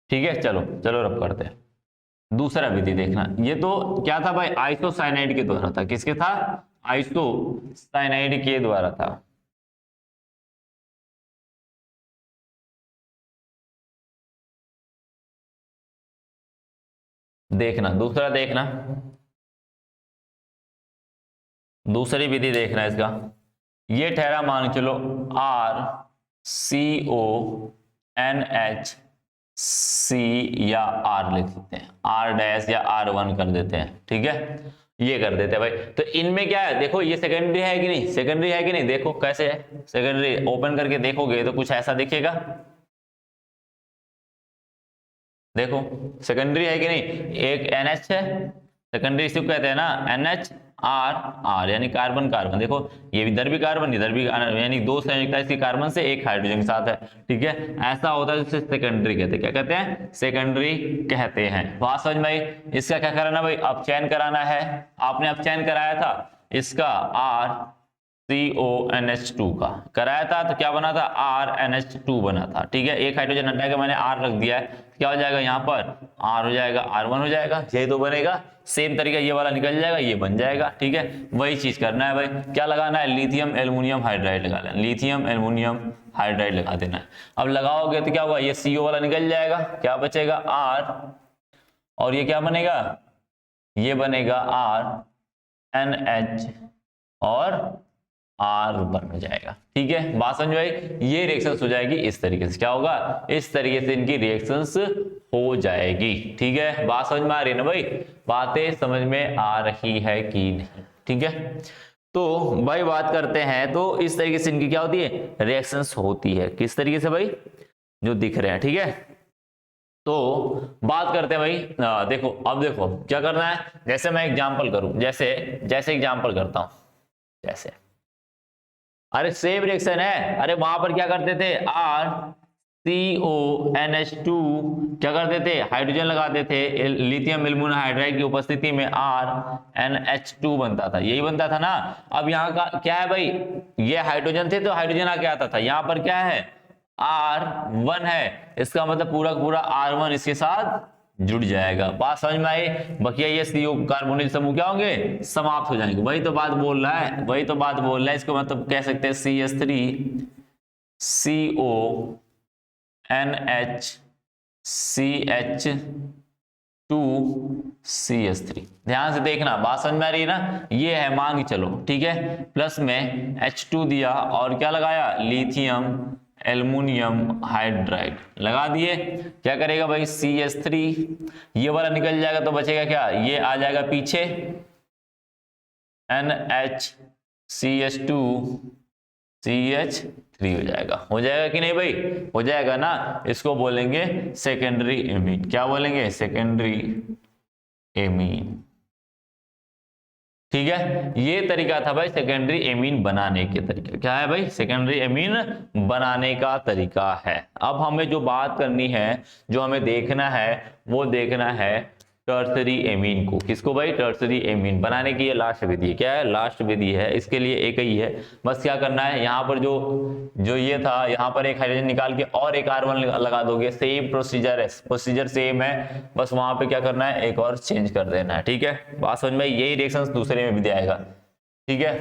ठीक है, चलो रब करते हैं। दूसरा विधि देखना, ये तो क्या था भाई, आइसोसाइनाइड के द्वारा था, किसके था, आइसोसाइनाइड के द्वारा था। देखना दूसरा, देखना दूसरी विधि देखना इसका, ये ठहरा मान के चलो RCONH C या R लिख सकते हैं, R' या R1 कर देते हैं। ठीक है, ये कर देते हैं भाई। तो इनमें क्या है, देखो ये सेकेंडरी है कि नहीं, सेकेंडरी है कि नहीं, देखो कैसे है सेकेंडरी, ओपन करके देखोगे तो कुछ ऐसा दिखेगा, देखो सेकेंडरी है कि नहीं, एक NH है, सेकेंडरी इसी को कहते हैं ना, NH यानी कार्बन कार्बन, देखो ये इधर भी कार्बन इधर भी, यानी 2 संयुक्ता इसकी कार्बन से, एक हाइड्रोजन के साथ है। ठीक है, ऐसा होता है जिसे सेकेंडरी कहते हैं, क्या कहते हैं, सेकेंडरी कहते हैं। बात समझ में आई। इसका क्या कराना भाई, अब चयन कराना है, आपने अब चयन कराया था इसका RCONH2 का कराया था, तो क्या बना था, RNH2 बना था। ठीक है, एक हाइड्रोजन हटा के मैंने R रख दिया है, क्या हो जाएगा यहाँ पर, R हो जाएगा, R1 हो जाएगा, यही तो बनेगा। सेम तरीका ये वाला निकल जाएगा, ये बन जाएगा। ठीक है, वही चीज करना है भाई, क्या लगाना है, लिथियम एल्युमिनियम हाइड्राइड लगा लेना, लिथियम एल्युमिनियम हाइड्राइड लगा देना है। अब लगाओगे तो क्या होगा, ये CO वाला निकल जाएगा, क्या बचेगा R, और ये क्या बनेगा, ये बनेगा RNH और R1 हो जाएगा। ठीक है, बात समझ में, ये रिएक्शंस हो जाएगी इस तरीके से, क्या होगा, इस तरीके से इनकी रिएक्शंस हो जाएगी। ठीक है, बात समझ में आ रही है ना भाई, बातें समझ में आ रही है कि नहीं। ठीक है, तो भाई बात करते हैं, तो इस तरीके से इनकी क्या होती है, रिएक्शंस होती है, किस तरीके से भाई, जो दिख रहे हैं। ठीक है, तो बात करते हैं भाई, देखो अब देखो क्या करना है, जैसे मैं एग्जांपल करूं, जैसे एग्जांपल करता हूं, जैसे अरे सेम रिएक्शन है, अरे वहां पर क्या करते थे, RCONH2 क्या करते थे, हाइड्रोजन लगाते थे, लिथियम एल्युमिनियम हाइड्राइड की उपस्थिति में RNH2 बनता था, यही बनता था ना। अब यहाँ का क्या है भाई, ये हाइड्रोजन थे तो हाइड्रोजन आके आता था, यहाँ पर क्या है, R1 है, इसका मतलब पूरा पूरा R1 इसके साथ जुड़ जाएगा। बात समझ में आई? बकिया ये CO कार्बोनिल समूह क्या होंगे? समाप्त हो जाएंगे। वही तो बात बोल रहा है, वही तो बात बोल रहा है। इसको मतलब कह सकते हैं CH3 CONH CH2 CH3। ध्यान से देखना, बात समझ में आ रही है ना? ये है, मान के चलो, ठीक है, प्लस में H2 दिया और क्या लगाया? लिथियम एल्युमिनियम हाइड्राइड लगा दिए। क्या करेगा भाई? CH3 ये वाला निकल जाएगा तो बचेगा क्या? ये आ जाएगा पीछे NH CH2CH3 हो जाएगा कि नहीं भाई? हो जाएगा ना। इसको बोलेंगे सेकेंडरी एमीन। क्या बोलेंगे? Secondary amine. ठीक है, ये तरीका था भाई सेकेंडरी एमीन बनाने के तरीका। क्या है भाई? सेकेंडरी एमीन बनाने का तरीका है। अब हमें जो बात करनी है, जो हमें देखना है, वो देखना है टर्सरी एमीन को। किसको भाई? टर्सरी एमीन बनाने की ये लास्ट विधि है। क्या है? लास्ट विधि है। इसके लिए एक ही है, बस क्या करना है, यहाँ पर जो ये था, यहाँ पर एक हाइड्रोजन निकाल के और एक कार्बन लगा दोगे। सेम प्रोसीजर है, प्रोसीजर सेम है, बस वहां पे क्या करना है, एक और चेंज कर देना है। ठीक है, बात समझ में? यही रिएक्शन दूसरे में भी आएगा। ठीक है,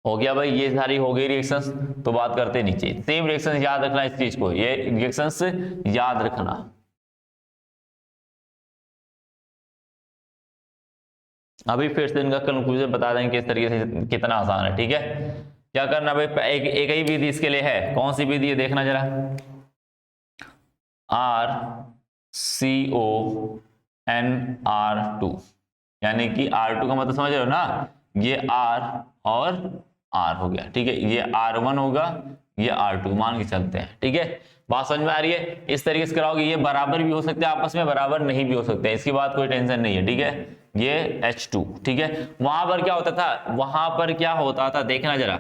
हो गया भाई, ये सारी हो गई रिएक्शंस। तो बात करते हैं नीचे। सेम रिएक्शंस याद रखना, इस चीज को, ये रिएक्शंस याद रखना। अभी फिर से इनका कंक्लूजन बता देंगे किस तरीके से, कितना आसान है। ठीक है, क्या करना भाई? एक ही विधि इसके लिए है। कौन सी विधि है देखना जरा। RCONR2, यानी कि R2 का मतलब समझ रहे हो ना? ये R और R हो गया। ठीक है, ये R1 होगा, ये R2 मान के चलते हैं। ठीक है, बात समझ में आ रही है? इस तरीके से कराओगे। ये बराबर भी हो सकते हैं आपस में, बराबर नहीं भी हो सकते हैं, इसकी बात कोई टेंशन नहीं है। ठीक है, ये H2। ठीक है, वहां पर क्या होता था, वहां पर क्या होता था देखना जरा।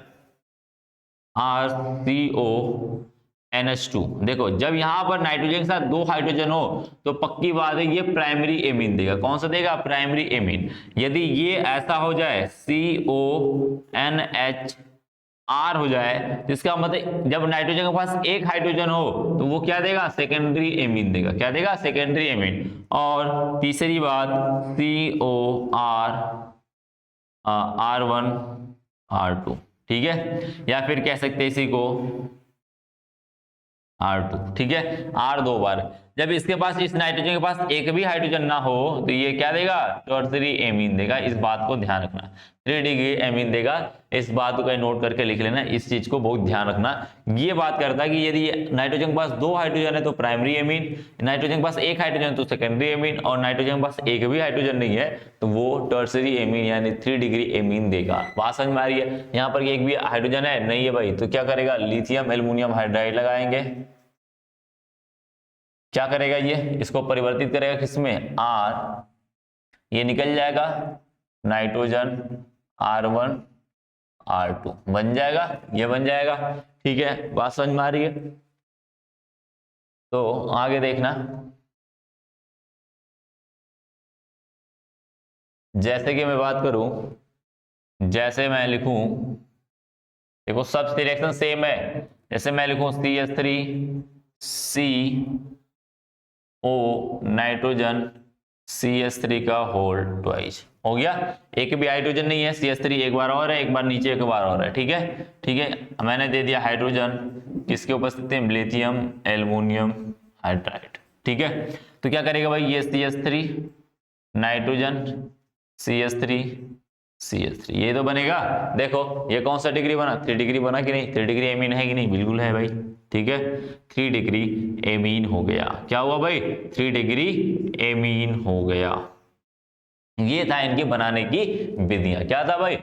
RCONH2, देखो जब यहां पर नाइट्रोजन के साथ दो हाइड्रोजन हो तो पक्की बात है ये प्राइमरी एमीन देगा। कौन सा देगा? Primary amine. यदि ये ऐसा हो जाए CONHR हो जाए, तो इसका मतलब जब नाइट्रोजन के पास एक हाइड्रोजन हो तो वो क्या देगा? सेकेंडरी एमीन देगा। क्या देगा? Secondary amine. और तीसरी बात COR R1 R2। ठीक है, या फिर कह सकते हैं इसी को R2। ठीक है, R दो बार। जब इसके पास, इस नाइट्रोजन के पास एक भी हाइड्रोजन ना हो तो ये क्या देगा? टर्सरी एमीन देगा। इस बात को ध्यान रखना, 3 डिग्री एमीन देगा। इस बात को कहीं नोट करके लिख लेना, इस चीज को बहुत ध्यान रखना। ये बात करता है कि यदि नाइट्रोजन के पास दो हाइड्रोजन है तो प्राइमरी एमीन, नाइट्रोजन के पास एक हाइड्रोजन तो सेकेंडरी एमीन, और नाइट्रोजन के पास एक भी हाइड्रोजन नहीं है तो वो टर्सरी एमीन यानी 3 डिग्री एमीन देगा। बात समझ में आ रही है? यहाँ पर एक भी हाइड्रोजन है नहीं है भाई, तो क्या करेगा? लिथियम एल्युमिनियम हाइड्राइड लगाएंगे। क्या करेगा ये? इसको परिवर्तित करेगा किसमें? R, ये निकल जाएगा नाइट्रोजन R1 R2 बन जाएगा, ये बन जाएगा। ठीक है, बात समझ में आ रही है? तो आगे देखना, जैसे कि मैं बात करूं, जैसे मैं लिखूं, देखो सब रिएक्शन सेम है। जैसे मैं लिखूं CH3CO नाइट्रोजन CH3 का होल ट्वाइस, हो गया। एक भी हाइड्रोजन नहीं है, CH3 एक बार और है, एक बार नीचे एक बार और है। ठीक है, ठीक है, मैंने दे दिया हाइड्रोजन, किसके उपस्थिति में? Lithium aluminium hydride. ठीक है, तो क्या करेगा भाई? ये CH3 नाइट्रोजन CH3 CH3 ये तो बनेगा। देखो ये कौन सा डिग्री बना? 3 डिग्री बना कि नहीं? 3 डिग्री एमीन है कि नहीं? बिल्कुल है भाई। ठीक है, 3 डिग्री एमीन हो गया। क्या हुआ भाई? 3 डिग्री एमीन हो गया। ये था इनके बनाने की विधियां। क्या था भाई?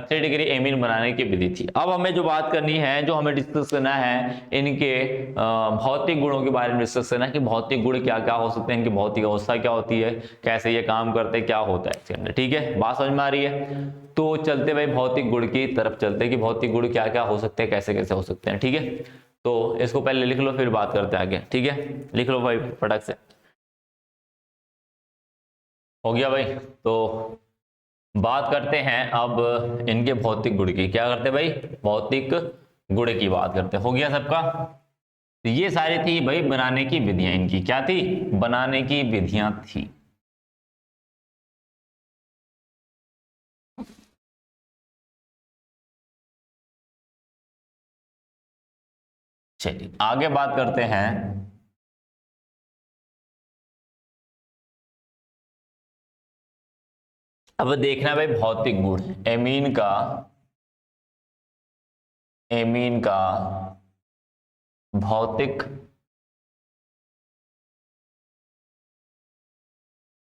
3 डिग्री एमीन बनाने की विधि थी। अब हमें जो बात करनी है, जो हमें डिस्कस करना है, इनके भौतिक गुणों के बारे में डिस्कस करना है कि भौतिक गुण क्या क्या हो सकते हैं, इनकी भौतिक अवस्था क्या होती है, कैसे ये काम करते हैं, क्या होता है इसके अंदर। ठीक है, बात समझ में आ रही है? तो चलते भाई भौतिक गुण की तरफ चलते हैं कि भौतिक गुण क्या क्या हो सकते हैं, कैसे कैसे हो सकते हैं। ठीक है, तो इसको पहले लिख लो फिर बात करते हैं आगे। ठीक है, लिख लो भाई फटाक से। हो गया भाई, तो बात करते हैं अब इनके भौतिक गुण की। क्या करते हैं भाई? भौतिक गुण की बात करते हैं। हो गया सबका? तो ये सारी थी भाई बनाने की विधियां, इनकी क्या थी, बनाने की विधियां थी। चलिए आगे बात करते हैं। अब देखना भाई भौतिक गुण एमीन का भौतिक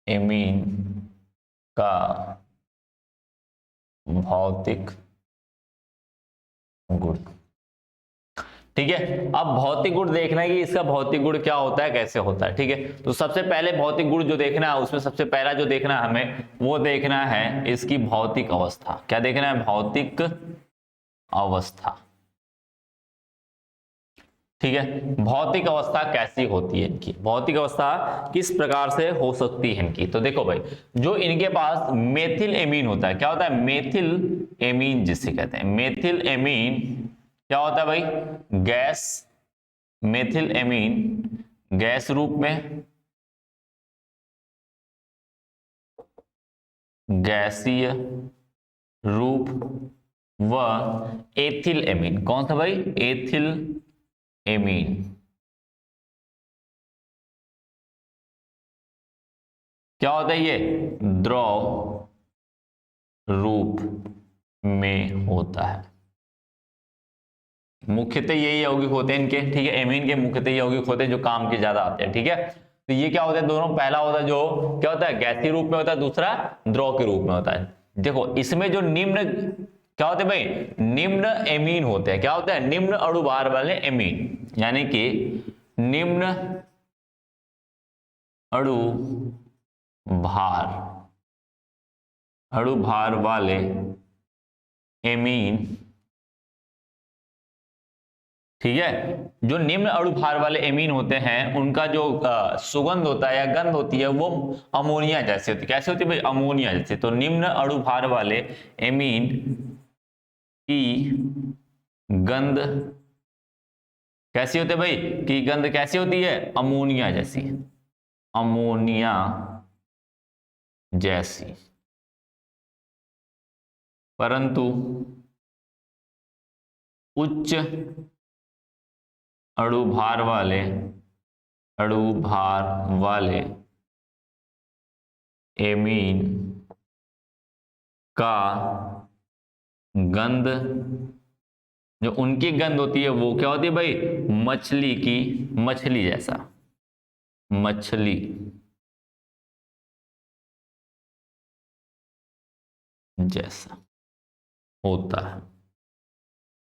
एमीन का भौतिक गुण। ठीक है, अब भौतिक गुण देखना है कि इसका भौतिक गुण क्या होता है, कैसे होता है। ठीक है, तो सबसे पहले भौतिक गुण जो देखना है उसमें सबसे पहला जो देखना है हमें वो देखना है इसकी भौतिक अवस्था। क्या देखना है, भौतिक अवस्था। ठीक है, भौतिक अवस्था कैसी होती है इनकी, भौतिक अवस्था किस प्रकार से हो सकती है इनकी। तो देखो भाई, जो इनके पास मेथिल एमीन होता है, क्या होता है, मेथिल एमीन जिसे कहते हैं, मेथिल एमीन क्या होता है भाई, गैस, मेथिल एमीन गैस रूप में, गैसीय रूप, व एथिल एमीन, कौन सा भाई, एथिल एमीन क्या होता है, ये द्रव रूप में होता है। मुख्यतः यही यौगिक होते हैं इनके। ठीक है, एमीन के मुख्यतः यौगिक होते हैं जो काम के ज्यादा आते हैं। ठीक है, तो ये क्या होता है, दोनों, पहला होता है जो क्या होता है, गैसीय रूप में होता है, दूसरा द्रव के रूप में होता है। देखो इसमें जो निम्न क्या होते हैं भाई, निम्न एमीन होते हैं। क्या होता है, निम्न अणुभार वाले एमीन, यानी कि निम्न अणुभार वाले एमीन। ठीक है, जो निम्न अणुभार वाले एमीन होते हैं उनका जो सुगंध होता है या गंध होती है वो अमोनिया जैसे होती है। कैसे होती है भाई, अमोनिया जैसे। तो निम्न अणुभार वाले एमीन की गंध कैसी होती है भाई, की गंध कैसी होती है, अमोनिया जैसी, अमोनिया जैसी। परंतु उच्च अणुभार वाले एमीन का गंध, जो उनकी गंध होती है वो क्या होती है भाई, मछली जैसा, मछली जैसा होता है।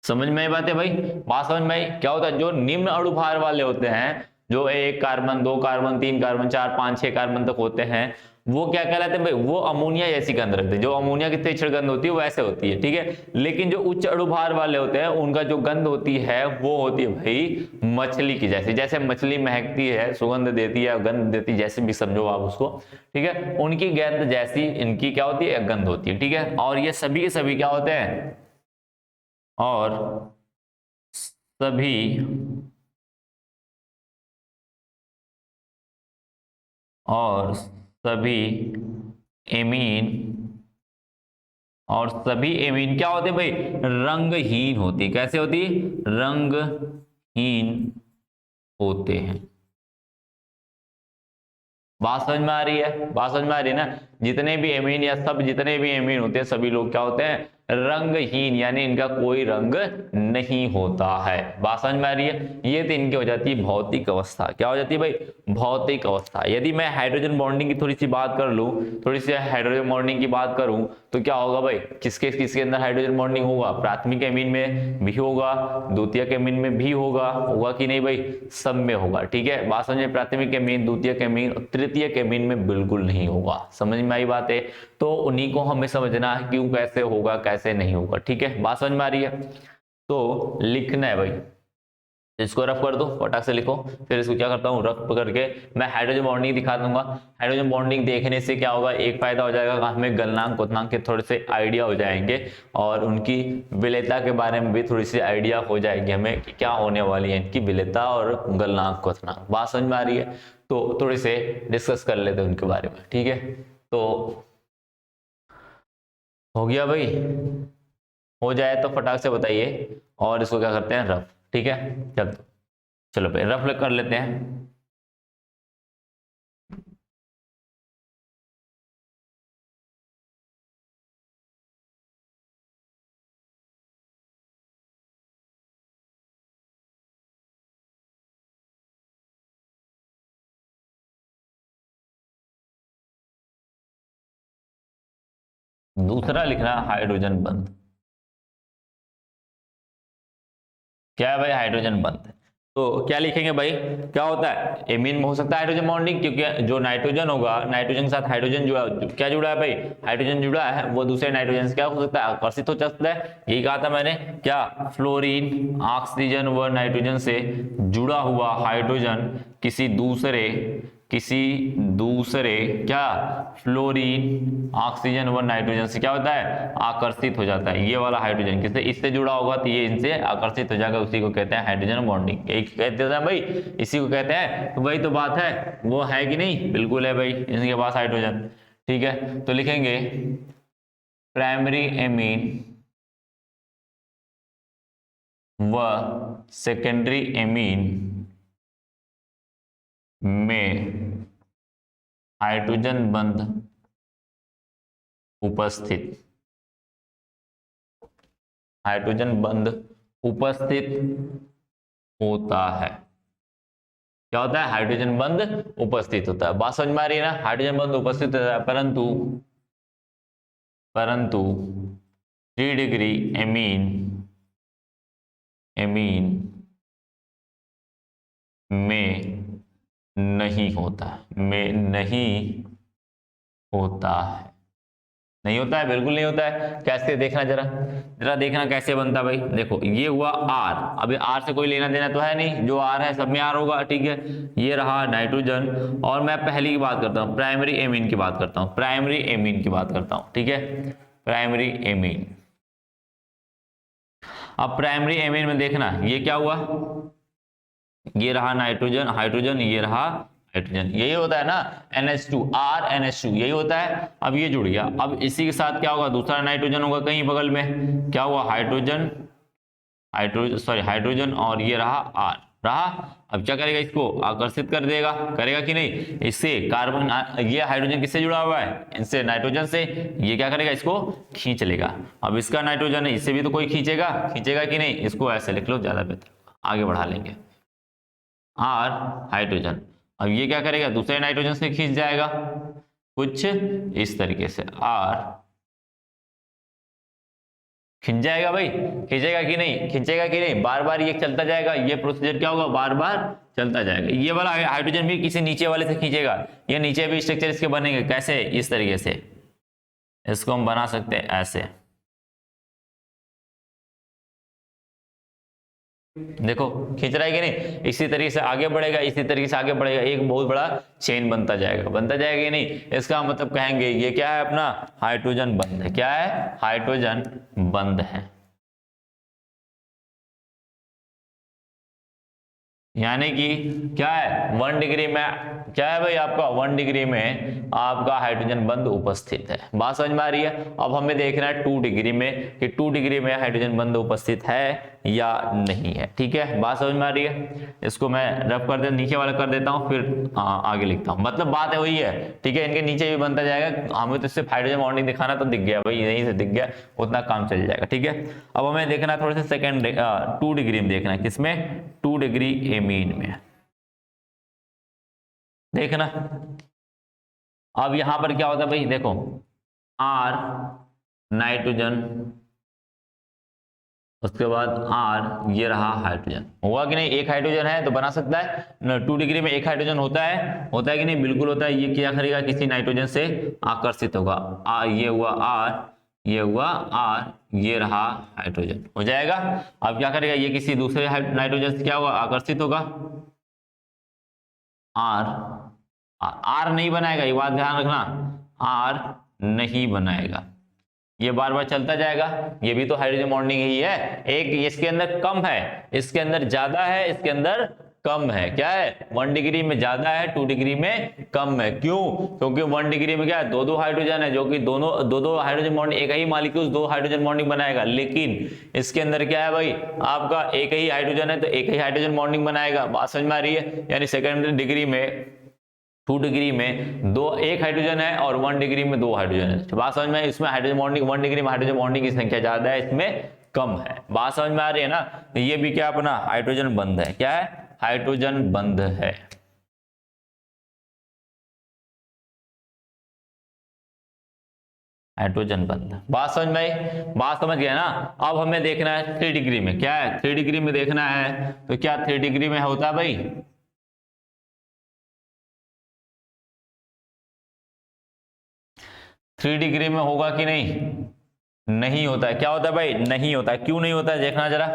समझ में आई बात है भाई, बात समझ में आई। क्या होता है, जो निम्न अणुभार वाले होते हैं, जो 1 कार्बन 2 कार्बन 3 कार्बन 4 5 6 कार्बन तक होते हैं, वो क्या कहलाते हैं भाई, वो अमोनिया जैसी गंध रखते हैं। जो अमोनिया की तीक्ष्ण गंध होती है वो ऐसे होती है। ठीक है, लेकिन जो उच्च अणुभार वाले होते हैं उनका जो गंध होती है वो होती है भाई मछली की जैसी। जैसे मछली महकती है, सुगंध देती है, गंध देती है, जैसे भी समझो आप उसको। ठीक है, उनकी गंध जैसी इनकी क्या होती है, गंध होती है। ठीक है, और ये सभी के सभी क्या होते हैं, और सभी एमीन क्या होते हैं भाई, रंगहीन होती। कैसे होती, रंगहीन होते हैं। बात समझ में आ रही है, बात समझ में आ रही है ना। जितने भी एमीन या सब जितने भी एमीन होते हैं सभी लोग क्या होते हैं, रंगहीन, यानी इनका कोई रंग नहीं होता है। बात समझ में आ रही है। ये तो इनकी हो जाती है भौतिक अवस्था। क्या हो जाती है भाई, भौतिक अवस्था। यदि मैं हाइड्रोजन बॉन्डिंग की थोड़ी सी बात कर लूं, थोड़ी सी हाइड्रोजन बॉन्डिंग की बात करूं, तो क्या होगा भाई, किसके किसके अंदर हाइड्रोजन बॉन्डिंग होगा, प्राथमिक एमीन में भी होगा, द्वितीयक एमीन में भी होगा कि नहीं भाई, सब में होगा। ठीक है, बात समझे, प्राथमिक एमीन, द्वितीयक एमीन और तृतीयक एमीन में बिल्कुल नहीं होगा। समझ में आई बात है। तो उन्हीं को हमें समझना है क्यों, कैसे होगा कैसे नहीं होगा। ठीक है, बात समझ में आ रही है। तो लिखना है भाई, इसको रफ कर दो, फटाक से लिखो। फिर इसको क्या करता हूँ, रफ करके मैं हाइड्रोजन बॉन्डिंग दिखा दूंगा। हाइड्रोजन बॉन्डिंग देखने से क्या होगा, एक फायदा हो जाएगा, हमें गलनांक क्वथनांक के थोड़े से आइडिया हो जाएंगे और उनकी विलेयता के बारे में भी थोड़ी सी आइडिया हो जाएगी हमें कि क्या होने वाली है इनकी विलेयता और गलनांक क्वथनांक। बात समझ में आ रही है? तो थोड़े से डिस्कस कर लेते हैं उनके बारे में, ठीक है। तो हो गया भाई, हो जाए तो फटाक से बताइए और इसको क्या करते हैं, रफ। ठीक है, चलो भाई रफ कर लेते हैं। दूसरा लिखना हाइड्रोजन बंध। क्या है भाई, हाइड्रोजन बंध। तो क्या लिखेंगे भाई, क्या होता है, एमीन में हो सकता है हाइड्रोजन बॉन्डिंग, क्योंकि जो नाइट्रोजन होगा, नाइट्रोजन के साथ हाइड्रोजन जुड़ा, क्या जुड़ा है भाई, हाइड्रोजन जुड़ा है, वो दूसरे नाइट्रोजन से क्या हो सकता है, आकर्षित हो सकता है। यही कहा था मैंने, क्या, फ्लोरीन ऑक्सीजन व नाइट्रोजन से जुड़ा हुआ हाइड्रोजन किसी दूसरे क्या, फ्लोरीन ऑक्सीजन व नाइट्रोजन से क्या होता है, आकर्षित हो जाता है। ये वाला हाइड्रोजन किससे, इससे जुड़ा होगा तो ये इनसे आकर्षित हो जाएगा, उसी को कहते हैं हाइड्रोजन बॉन्डिंग। एक कहते हैं भाई, इसी को कहते हैं। तो वही तो बात है, वो है कि नहीं, बिल्कुल है भाई, इनके पास हाइड्रोजन। ठीक है, तो लिखेंगे प्राइमरी एमीन व सेकेंडरी एमीन में हाइड्रोजन बंध उपस्थित, हाइड्रोजन बंध उपस्थित होता है। क्या होता है, हाइड्रोजन बंध उपस्थित होता है। बात समझ में आ रही है ना, हाइड्रोजन बंध उपस्थित होता है, परंतु 3 डिग्री एमीन में नहीं होता है, नहीं होता है, बिल्कुल नहीं होता है। कैसे देखना, जरा देखना कैसे बनता है भाई। देखो ये हुआ आर, अभी आर से कोई लेना देना तो है नहीं, जो आर है सब में आर होगा। ठीक है, ये रहा नाइट्रोजन, और मैं पहली की बात करता हूँ, प्राइमरी एमीन की बात करता हूँ, प्राइमरी एमीन की बात करता हूँ। ठीक है, प्राइमरी एमीन। अब प्राइमरी एमीन में देखना, ये क्या हुआ, ये रहा नाइट्रोजन, हाइड्रोजन, ये रहा हाइड्रोजन, यही होता है ना, NH2 R NH2, यही होता है। अब ये जुड़ गया, अब इसी के साथ क्या होगा, दूसरा नाइट्रोजन होगा कहीं बगल में, क्या हुआ, हाइड्रोजन, और ये रहा R रहा। अब क्या करेगा, इसको आकर्षित कर देगा, करेगा कि नहीं, इससे कार्बन, ये हाइड्रोजन किससे जुड़ा हुआ है, इनसे, नाइट्रोजन से, ये क्या करेगा, इसको खींच लेगा। अब इसका नाइट्रोजन है, इससे भी तो कोई खींचेगा कि नहीं, इसको ऐसे लिख लो, ज्यादा बेहतर, आगे बढ़ा लेंगे। R हाइड्रोजन, अब ये क्या करेगा, दूसरे नाइट्रोजन से खींच जाएगा, कुछ इस तरीके से, R खिंच जाएगा भाई, खींचेगा कि नहीं, बार बार ये चलता जाएगा, ये प्रोसीजर क्या होगा, बार बार चलता जाएगा। ये वाला हाइड्रोजन भी किसी नीचे वाले से खींचेगा, ये नीचे भी स्ट्रक्चर इसके बनेंगे, कैसे, इस तरीके से, इसको हम बना सकते हैं ऐसे। देखो खींच रहा है कि नहीं, इसी तरीके से आगे बढ़ेगा, एक बहुत बड़ा चेन बनता जाएगा कि नहीं। इसका मतलब कहेंगे ये क्या है, अपना हाइड्रोजन बंध है। क्या है, हाइड्रोजन बंध है। यानी कि क्या है, 1 डिग्री में, क्या है भाई आपका, 1 डिग्री में आपका हाइड्रोजन बंध उपस्थित है। बात समझ में आ रही है। अब हमें देखना है 2 डिग्री में, कि 2 डिग्री में हाइड्रोजन बंध उपस्थित है या नहीं है। ठीक है, बात समझ में आ रही है। इसको मैं रफ कर दे, नीचे वाला कर देता हूँ, फिर आगे लिखता हूँ, मतलब बात है वही है। ठीक है, इनके नीचे भी बनता जाएगा, हमें तो सिर्फ हाइड्रोजन बॉन्डिंग दिखाना, तो दिख गया भाई, यहीं से दिख गया, उतना काम चल जाएगा। ठीक है, अब हमें देखना थोड़े से 2 डिग्री में देखना है, किसमें, 2 डिग्री एमीन में देखना। अब यहां पर क्या होता है भाई, देखो R नाइट्रोजन, उसके बाद R, ये रहा हाइड्रोजन, हुआ कि नहीं, एक हाइड्रोजन है तो बना सकता है। 2 डिग्री में एक हाइड्रोजन होता है कि नहीं, बिल्कुल होता है। ये क्या करेगा, किसी नाइट्रोजन से आकर्षित होगा, ये हुआ R, ये हुआ R, ये रहा हाइड्रोजन, हो जाएगा। अब क्या करेगा, ये किसी दूसरे नाइट्रोजन से क्या हुआ, आकर्षित होगा, R, R नहीं बनाएगा, ये बात ध्यान रखना, R नहीं बनाएगा, ये बार बार चलता जाएगा। ये भी तो हाइड्रोजन बॉन्डिंग ही है, एक इसके अंदर कम है, इसके अंदर ज्यादा है, इसके अंदर कम है। क्या है, 1 डिग्री में ज्यादा है, 2 डिग्री में कम है। क्यों, क्योंकि 1 डिग्री में क्या है, दो दो हाइड्रोजन है, जो कि दोनों दो दो हाइड्रोजन बॉन्डिंग, एक ही मालिक्यूल दो हाइड्रोजन बॉन्डिंग बनाएगा। लेकिन इसके अंदर क्या है भाई, आपका एक ही हाइड्रोजन है तो एक ही हाइड्रोजन बॉन्डिंग बनाएगा। बात समझ में आ रही है, यानी सेकेंड डिग्री में 2 डिग्री में एक हाइड्रोजन है और 1 डिग्री में 2 हाइड्रोजन है। बात समझ में, इसमें हाइड्रोजन बॉन्डिंग 1 डिग्री में हाइड्रोजन बॉन्डिंग की संख्या ज्यादा है, इसमें कम है। बात समझ में आ रही है ना। तो ये भी क्या अपना हाइड्रोजन बंध है, क्या है, हाइड्रोजन बंध है। हाइड्रोजन बंध, बात समझ में आई, बात समझ गया ना। अब हमें देखना है 3 डिग्री में, क्या है 3 डिग्री में देखना है, तो क्या 3 डिग्री में होता है भाई, 3 डिग्री में होगा कि नहीं, नहीं होता है। क्या होता है भाई, नहीं होता है। क्यों नहीं होता है, देखना जरा।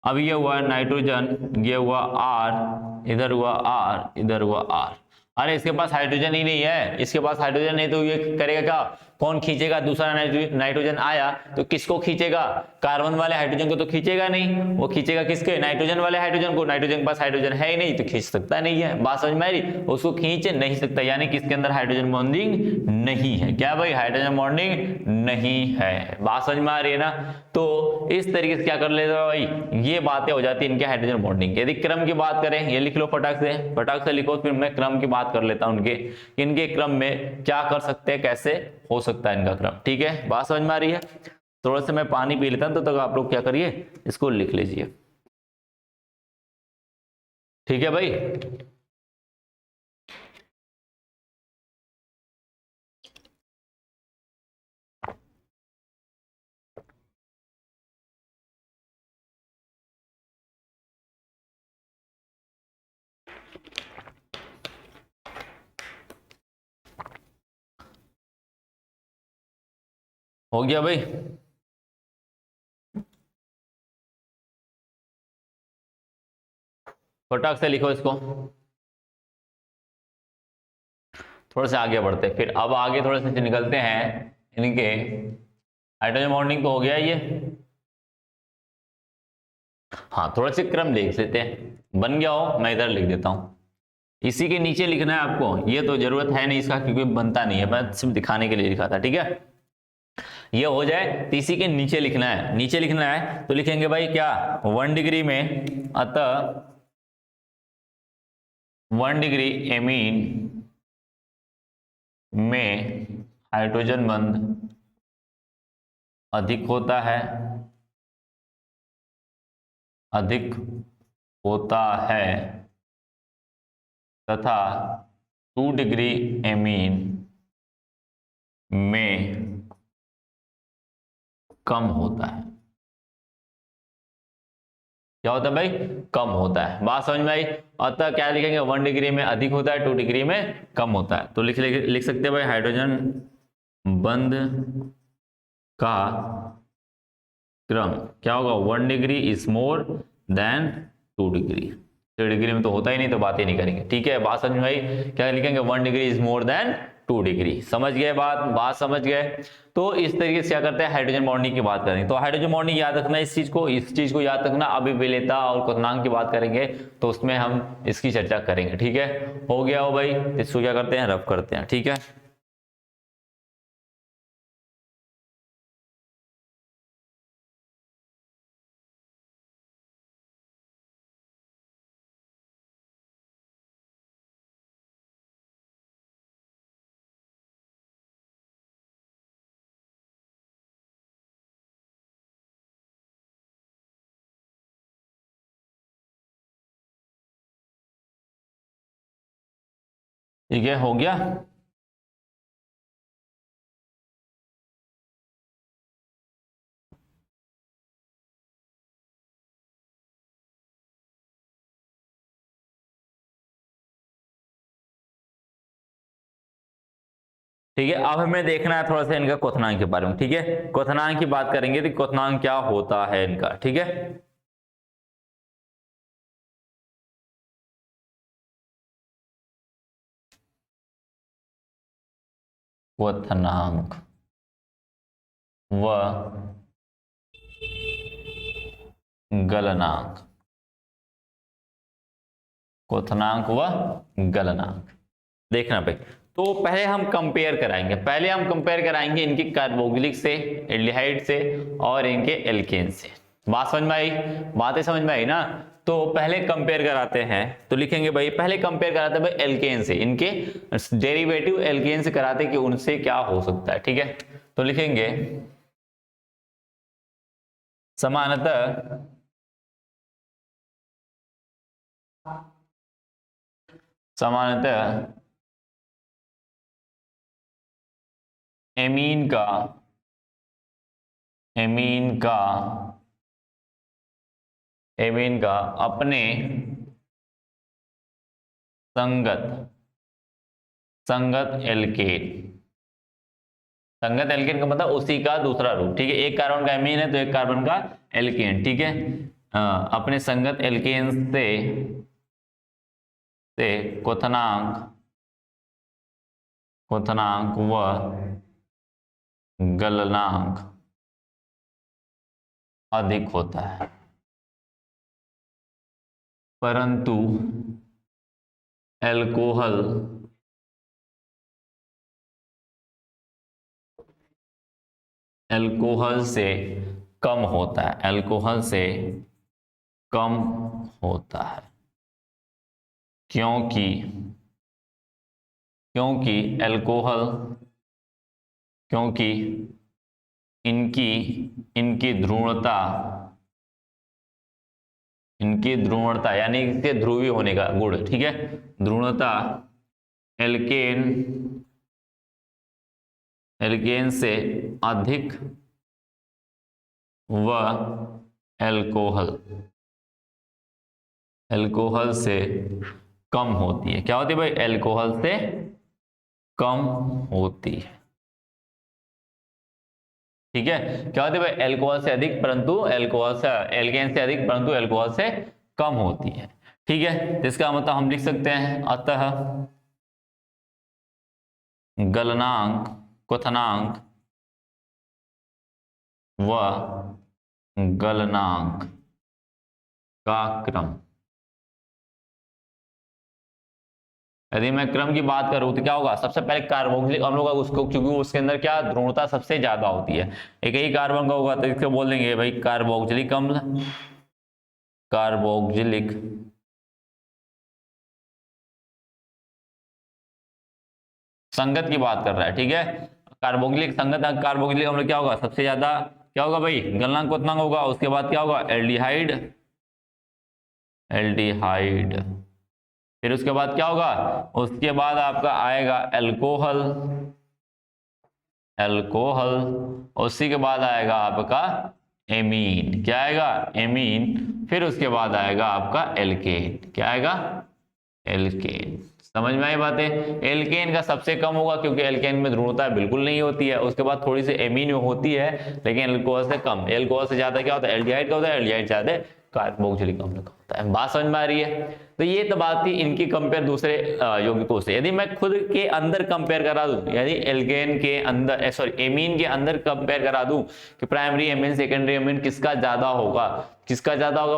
अब ये हुआ नाइट्रोजन, ये हुआ R, इधर हुआ R, इधर हुआ R। अरे इसके पास हाइड्रोजन ही नहीं है, इसके पास हाइड्रोजन नहीं, तो ये करेगा क्या, कौन खींचेगा, दूसरा नाइट्रोजन आया तो किसको खींचेगा, कार्बन वाले हाइड्रोजन को तो खींचेगा नहीं, वो खींचेगा किसके, नाइट्रोजन वाले हाइड्रोजन को। नाइट्रोजन के पास हाइड्रोजन है ही नहीं तो खींच सकता नहीं है। बात समझ में आ रही, उसको खींच नहीं सकता, यानी कि इसके अंदर हाइड्रोजन बॉन्डिंग नहीं है। क्या भाई, हाइड्रोजन बॉन्डिंग नहीं है। बात समझ में आ रही है ना। तो इस तरीके से क्या कर लेगा भाई, ये बातें हो जाती है इनके हाइड्रोजन बॉन्डिंग। यदि क्रम की बात करें, ये लिख लो फटाक से लिखो, फिर मैं क्रम की बात कर लेता हूं उनके, इनके क्रम में क्या कर सकते हैं, कैसे हो सकता है इनका क्रम। ठीक है, बात समझ में आ रही है। थोड़ा सा मैं पानी पी लेता हूं, तो तक आप लोग क्या करिए, इसको लिख लीजिए। ठीक है भाई, हो गया भाई। फटाक से लिखो इसको। थोड़ा सा आगे बढ़ते हैं, फिर अब आगे थोड़े से निकलते हैं इनके। हाइड्रोजन बॉन्डिंग तो हो गया ये। हाँ, थोड़ा सा क्रम देख लेते हैं, बन गया हो मैं इधर लिख देता हूं। इसी के नीचे लिखना है आपको, ये तो जरूरत है नहीं इसका क्योंकि बनता नहीं है, मैं सिर्फ दिखाने के लिए लिखा था। ठीक है, ये हो जाए तो इसी के नीचे लिखना है। नीचे लिखना है तो लिखेंगे भाई क्या, 1 डिग्री में, अतः 1 डिग्री एमीन में हाइड्रोजन बंध अधिक होता है, अधिक होता है, तथा 2 डिग्री एमीन में कम होता है। क्या होता है भाई, कम होता है। बात समझ में आई। अतः क्या लिखेंगे, 1 डिग्री में अधिक होता है, 2 डिग्री में कम होता है। तो लिख सकते हैं भाई, हाइड्रोजन बंध का क्रम क्या होगा, 1 degree is more than 2 degree. 3 degree में तो होता ही नहीं, तो बात ही नहीं करेंगे। ठीक है, बात समझ में आई। क्या लिखेंगे, 1 degree is more than 2 degree. समझ गए बात समझ गए। तो इस तरीके से क्या करते हैं, हाइड्रोजन बॉन्डिंग की बात करेंगे। तो हाइड्रोजन बॉन्डिंग याद रखना, इस चीज को याद रखना। अभी विलेयता और क्वथनांक की बात करेंगे तो उसमें हम इसकी चर्चा करेंगे। ठीक है, हो गया हो भाई, इसको क्या करते हैं, रफ करते हैं। ठीक है, ठीक है, हो गया। ठीक है, अब हमें देखना है थोड़ा सा इनका क्वथनांक के बारे में। ठीक है, क्वथनांक की बात करेंगे तो क्वथनांक क्या होता है इनका। ठीक है, क्वथनांक व गलनांक, क्वथनांक व गलनांक। देखना भाई, तो पहले हम कंपेयर कराएंगे, इनकी कार्बोक्सिलिक से, एल्डिहाइड से और इनके एल्केन से। बात समझ में आई? बातें समझ में आई ना? तो पहले कंपेयर कराते हैं, तो लिखेंगे भाई पहले कंपेयर कराते हैं भाई एल्केन से, इनके डेरिवेटिव एल्केन से कराते हैं कि उनसे क्या हो सकता है। ठीक है, तो लिखेंगे समानतः एमीन का अपने संगत एल्केन का मतलब उसी का दूसरा रूप। ठीक है, एक कार्बन का एमीन है तो एक कार्बन का एल्केन। ठीक है, अपने संगत एल्केन से क्वथनांक व गलनांक अधिक होता है, परंतु एल्कोहल से कम होता है, क्योंकि इनकी ध्रुवणता यानी इसके ध्रुवीय होने का गुण। ठीक है, ध्रुवणता एल्केन से अधिक व एल्कोहल से कम होती है। क्या होती है भाई? एल्कोहल से कम होती है। ठीक है, क्या होती है भाई? एल्कोहल से अधिक परंतु एल्केन से अधिक परंतु एल्कोहल से कम होती है। ठीक है, तो इसका मतलब हम लिख सकते हैं अतः क्वथनांक व गलनांक का क्रम, यदि मैं क्रम की बात करूं तो क्या होगा? सबसे पहले कार्बोक्सिलिक अम्ल होगा उसको, क्योंकि उसके अंदर क्या ध्रुवता सबसे ज्यादा होती है, एक ही कार्बन का होगा तो इसको बोल देंगे भाई कार्बोक्सिलिक अम्ल। संगत की बात कर रहा है। ठीक है, कार्बोक्सिलिक अम्ल क्या होगा? सबसे ज्यादा क्या होगा भाई? गलनांक क्वथनांक होगा। उसके बाद क्या होगा? एल्डिहाइड। फिर उसके बाद क्या होगा? उसके बाद आपका आएगा अल्कोहल। उसी के बाद आएगा आपका एमीन। क्या आएगा? एमीन। फिर उसके बाद आएगा आपका एल्केन। क्या आएगा? एल्केन। समझ में आई बातें? एल्केन का सबसे कम होगा क्योंकि एल्केन में ध्रुवता बिल्कुल नहीं होती है। उसके बाद थोड़ी सी एमीन में होती है लेकिन एल्कोहल से कम। एल्कोहल से ज्यादा क्या होता है? एल्डिहाइड का होता है, एल्डिहाइड से ज्यादा कार्बोक्सिलिक अम्ल का होता है। बात समझ में आ रही है? तो ये तो बात थी इनकी कंपेयर दूसरे यौगिकों से। यदि मैं खुद के अंदर कंपेयर करा दूं, यानी एल्केन के अंदर एमीन के अंदर कंपेयर करा दूं कि प्राइमरी एमीन सेकेंडरी एमीन किसका ज्यादा होगा,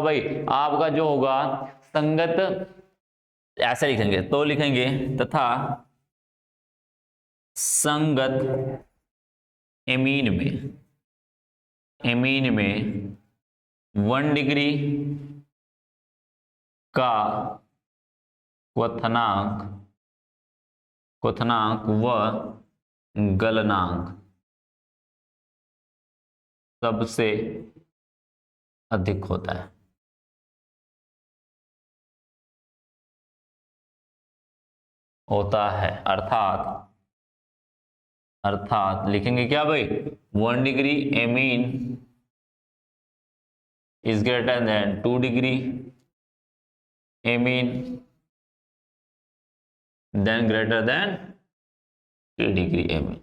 भाई? आपका जो होगा संगत, ऐसे लिखेंगे तो लिखेंगे तथा संगत एमीन में 1 डिग्री का क्वथनांक व गलनांक सबसे अधिक होता है। अर्थात लिखेंगे क्या भाई? 1 degree amine is greater than 2 degree amine then greater than 3 degree amine.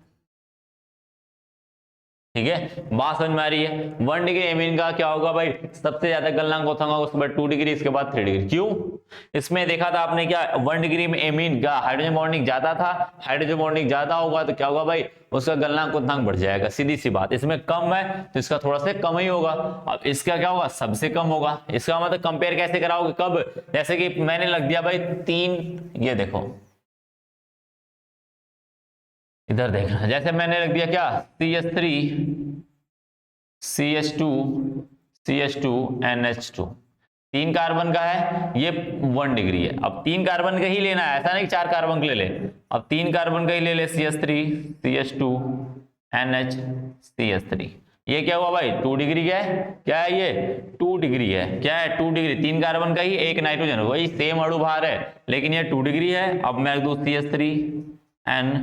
ठीक है, बात समझ में आ रही है। 1 डिग्री एमीन का क्या होगा भाई, सबसे ज्यादा गलनांक होता होगा उसके बाद 2 डिग्री, इसके बाद 3 डिग्री। क्यों, इसमें देखा था आपने क्या 1 डिग्री में एमीन का हाइड्रोजन बॉन्डिंग ज्यादा था, हाइड्रोजन बॉन्डिंग ज्यादा होगा तो क्या होगा भाई, उसका गलनांक क्वथनांक बढ़ जाएगा, सीधी सी बात। इसमें कम है तो इसका थोड़ा सा कम ही होगा। अब इसका क्या होगा, सबसे कम होगा। इसका मतलब कंपेयर कैसे कराओगे, कब, जैसे कि मैंने लग दिया भाई 3, ये देखो इधर देखना, जैसे मैंने रख दिया क्या CH3 CH2 CH2 NH2, 3 carbon का है, ये 1 डिग्री है। अब 3 कार्बन का ही लेना है, ऐसा नहीं कि 4 कार्बन के ले ले। अब 3 कार्बन का ही ले ले, CH3 CH2 NH CH3, ये क्या हुआ भाई 2 डिग्री का है। क्या है ये 2 डिग्री है, क्या है 2 डिग्री, 3 कार्बन का ही, एक नाइट्रोजन, वही सेम अणु बाहर है लेकिन ये 2 डिग्री है। अब मैं दूं CH3 N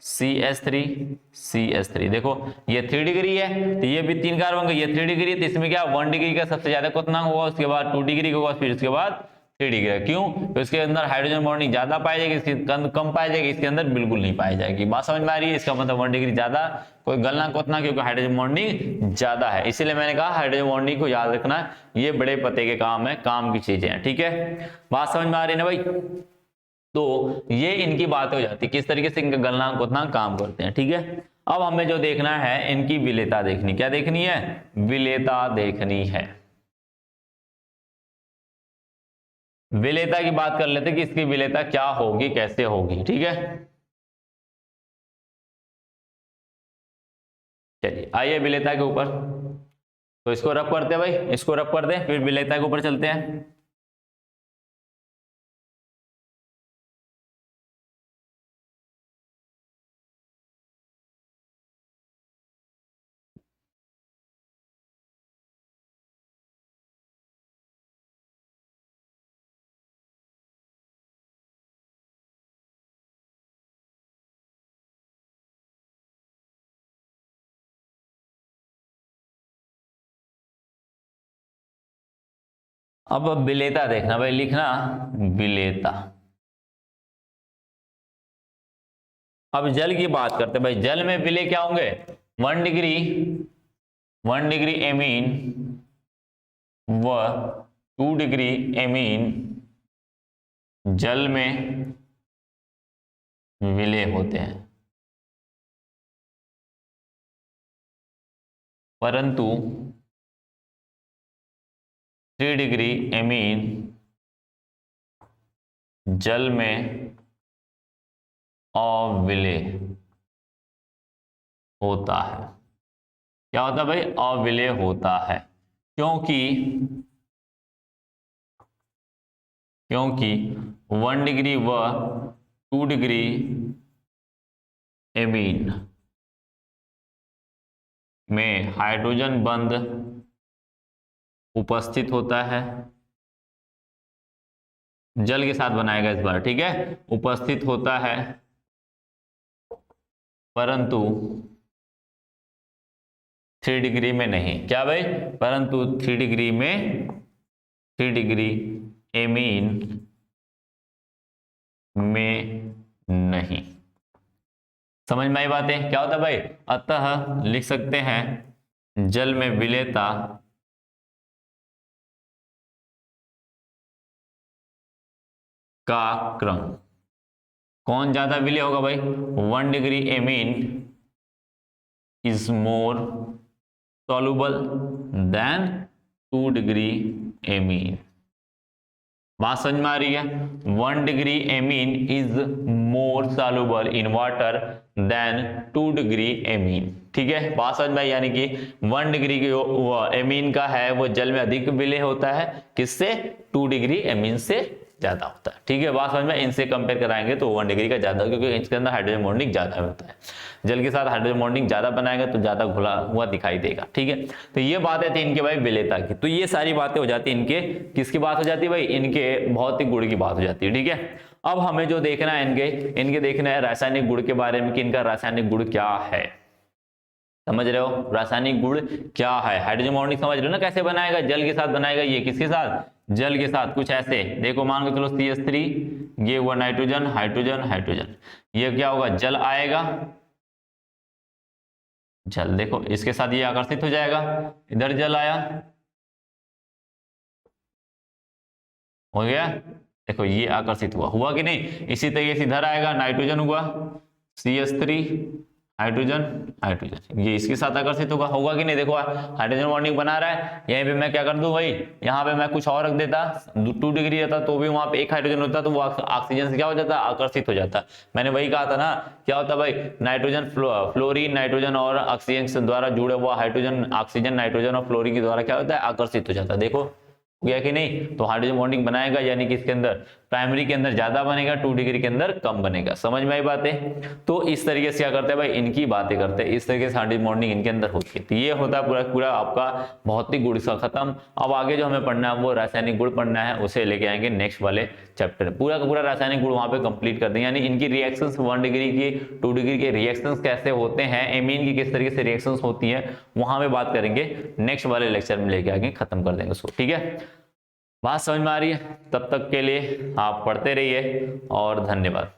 CH3 CH3, देखो ये 3 डिग्री है तो ये भी 3 कार्बन का, ये 3 डिग्री है तो इसमें क्या 1 डिग्री का सबसे ज्यादा क्वथनांक होगा, उसके बाद 2 डिग्री का होगा, फिर उसके बाद 3 डिग्री। क्यों, तो इसके अंदर हाइड्रोजन बॉन्डिंग ज्यादा पाई जाएगी, इसके अंदर कम पाई जाएगी, इसके अंदर बिल्कुल नहीं पाई जाएगी। बात समझ में आ रही है, इसका मतलब 1 डिग्री ज्यादा कोई गलनांक क्वथनांक, क्योंकि हाइड्रोजन बॉन्डिंग ज्यादा है, इसीलिए मैंने कहा हाइड्रोजन बॉन्डिंग को याद रखना, ये बड़े पते के काम है, काम की चीजें हैं। ठीक है, बात समझ में आ रही है ना भाई। तो ये इनकी बात हो जाती है, किस तरीके से इनका गलनांक क्वथनांक काम करते हैं। ठीक है, अब हमें जो देखना है इनकी विलेयता देखनी, क्या देखनी है, विलेयता देखनी है। विलेयता की बात कर लेते हैं कि इसकी विलेयता क्या होगी, कैसे होगी। ठीक है, चलिए आइए विलेयता के ऊपर, तो इसको रब करते हैं भाई, इसको रब कर दें, फिर विलेयता के ऊपर चलते हैं। अब विलेयता देखना भाई, लिखना विलेयता। अब जल की बात करते हैं भाई, जल में विलेय क्या होंगे, 1 डिग्री 1 डिग्री एमीन व 2 डिग्री एमीन जल में विलेय होते हैं, परंतु 3 डिग्री एमीन जल में अविलेय होता है। क्या होता है भाई, अविलेय होता है, क्योंकि 1 डिग्री व 2 डिग्री एमीन में हाइड्रोजन बंध उपस्थित होता है, जल के साथ बनाएगा इस बार। ठीक है, उपस्थित होता है, परंतु 3 डिग्री में नहीं। क्या भाई, परंतु 3 डिग्री में, 3 डिग्री एमीन में नहीं। समझ में आई बातें, क्या होता है भाई, अतः लिख सकते हैं जल में विलेयता का क्रम, कौन ज्यादा विलेय होगा भाई, 1 degree amine is more soluble than 2 degree amine. बात समझ में आ रही है, 1 degree amine is more soluble in water than 2 degree amine. ठीक है, बात समझ में, यानी कि 1 डिग्री एमीन का है वो जल में अधिक विलेय होता है, किससे, 2 डिग्री एमीन से ज्यादा होता है। ठीक है, बात समझ में, इनसे कंपेयर कराएंगे तो 1 डिग्री का ज्यादा, क्योंकि इसके अंदर हाइड्रोजन बॉन्डिंग ज्यादा होता है, जल के साथ हाइड्रोजन बॉन्डिंग ज्यादा बनाएगा तो ज्यादा घुला हुआ दिखाई देगा। ठीक है, तो ये बातें थी इनके भाई विलेयता की। तो ये सारी बातें हो जाती है इनके, किसकी बात हो जाती है भाई, इनके भौतिक गुण की बात हो जाती है। ठीक है, अब हमें जो देखना है इनके देखना है रासायनिक गुण के बारे में, कि इनका रासायनिक गुण क्या है। समझ रहे हो, रासायनिक गुण क्या है, हाइड्रोजन बॉन्डिंग समझ रहे हो ना, कैसे बनाएगा, जल के साथ बनाएगा, ये किसके साथ, जल के साथ कुछ ऐसे देखो, मान के चलो CH3, ये हुआ नाइट्रोजन हाइड्रोजन हाइड्रोजन, ये क्या होगा, जल आएगा, जल देखो इसके साथ ये आकर्षित हो जाएगा, इधर जल आया, हो गया, देखो ये आकर्षित हुआ, हुआ कि नहीं। इसी तरीके से इधर आएगा, नाइट्रोजन हुआ, CH3 हाइड्रोजन हाइड्रोजन, ये इसके साथ आकर्षित होगा, होगा कि नहीं। देखो हाइड्रोजन बॉन्डिंग बना रहा है, यहीं पे मैं क्या कर दूं भाई, यहाँ पे मैं कुछ और रख देता, 2 डिग्री रहता तो भी वहां पे एक हाइड्रोजन होता, तो वो ऑक्सीजन से क्या हो जाता, आकर्षित हो जाता। मैंने वही कहा था ना, क्या होता भाई, नाइट्रोजन फ्लोरीन नाइट्रोजन और ऑक्सीजन से द्वारा जुड़े हुआ हाइड्रोजन ऑक्सीजन नाइट्रोजन और फ्लोरीन के द्वारा क्या होता है, आकर्षित हो जाता है। देखो गया कि नहीं। तो हाइड्रोजन बॉन्डिंग बनाएगा, यानी कि इसके अंदर प्राइमरी के अंदर ज्यादा बनेगा, 2 डिग्री के अंदर कम बनेगा। समझ में आई बातें। तो इस तरीके से क्या करते हैं भाई, इनकी बातें करते हैं, इस तरीके से हाइड्रोजन बॉन्डिंग इनके अंदर होती है। तो ये होता है पूरा पूरा आपका भौतिक गुण का खत्म। अब आगे जो हमें पढ़ना है वो रासायनिक गुण पढ़ना है, उसे लेके आएंगे नेक्स्ट वाले चैप्टर में। पूरा का पूरा रासायनिक गुण वहां पे कंप्लीट कर देंगे, यानी इनकी रिएक्शंस 1 डिग्री की 2 डिग्री के रिएक्शंस कैसे होते हैं, एमीन की किस तरीके से रिएक्शंस होती है, वहां पे बात करेंगे। नेक्स्ट वाले लेक्चर में लेके आगे खत्म कर देंगे उसको, ठीक है। बात समझ में आ रही है। तब तक के लिए आप पढ़ते रहिए और धन्यवाद।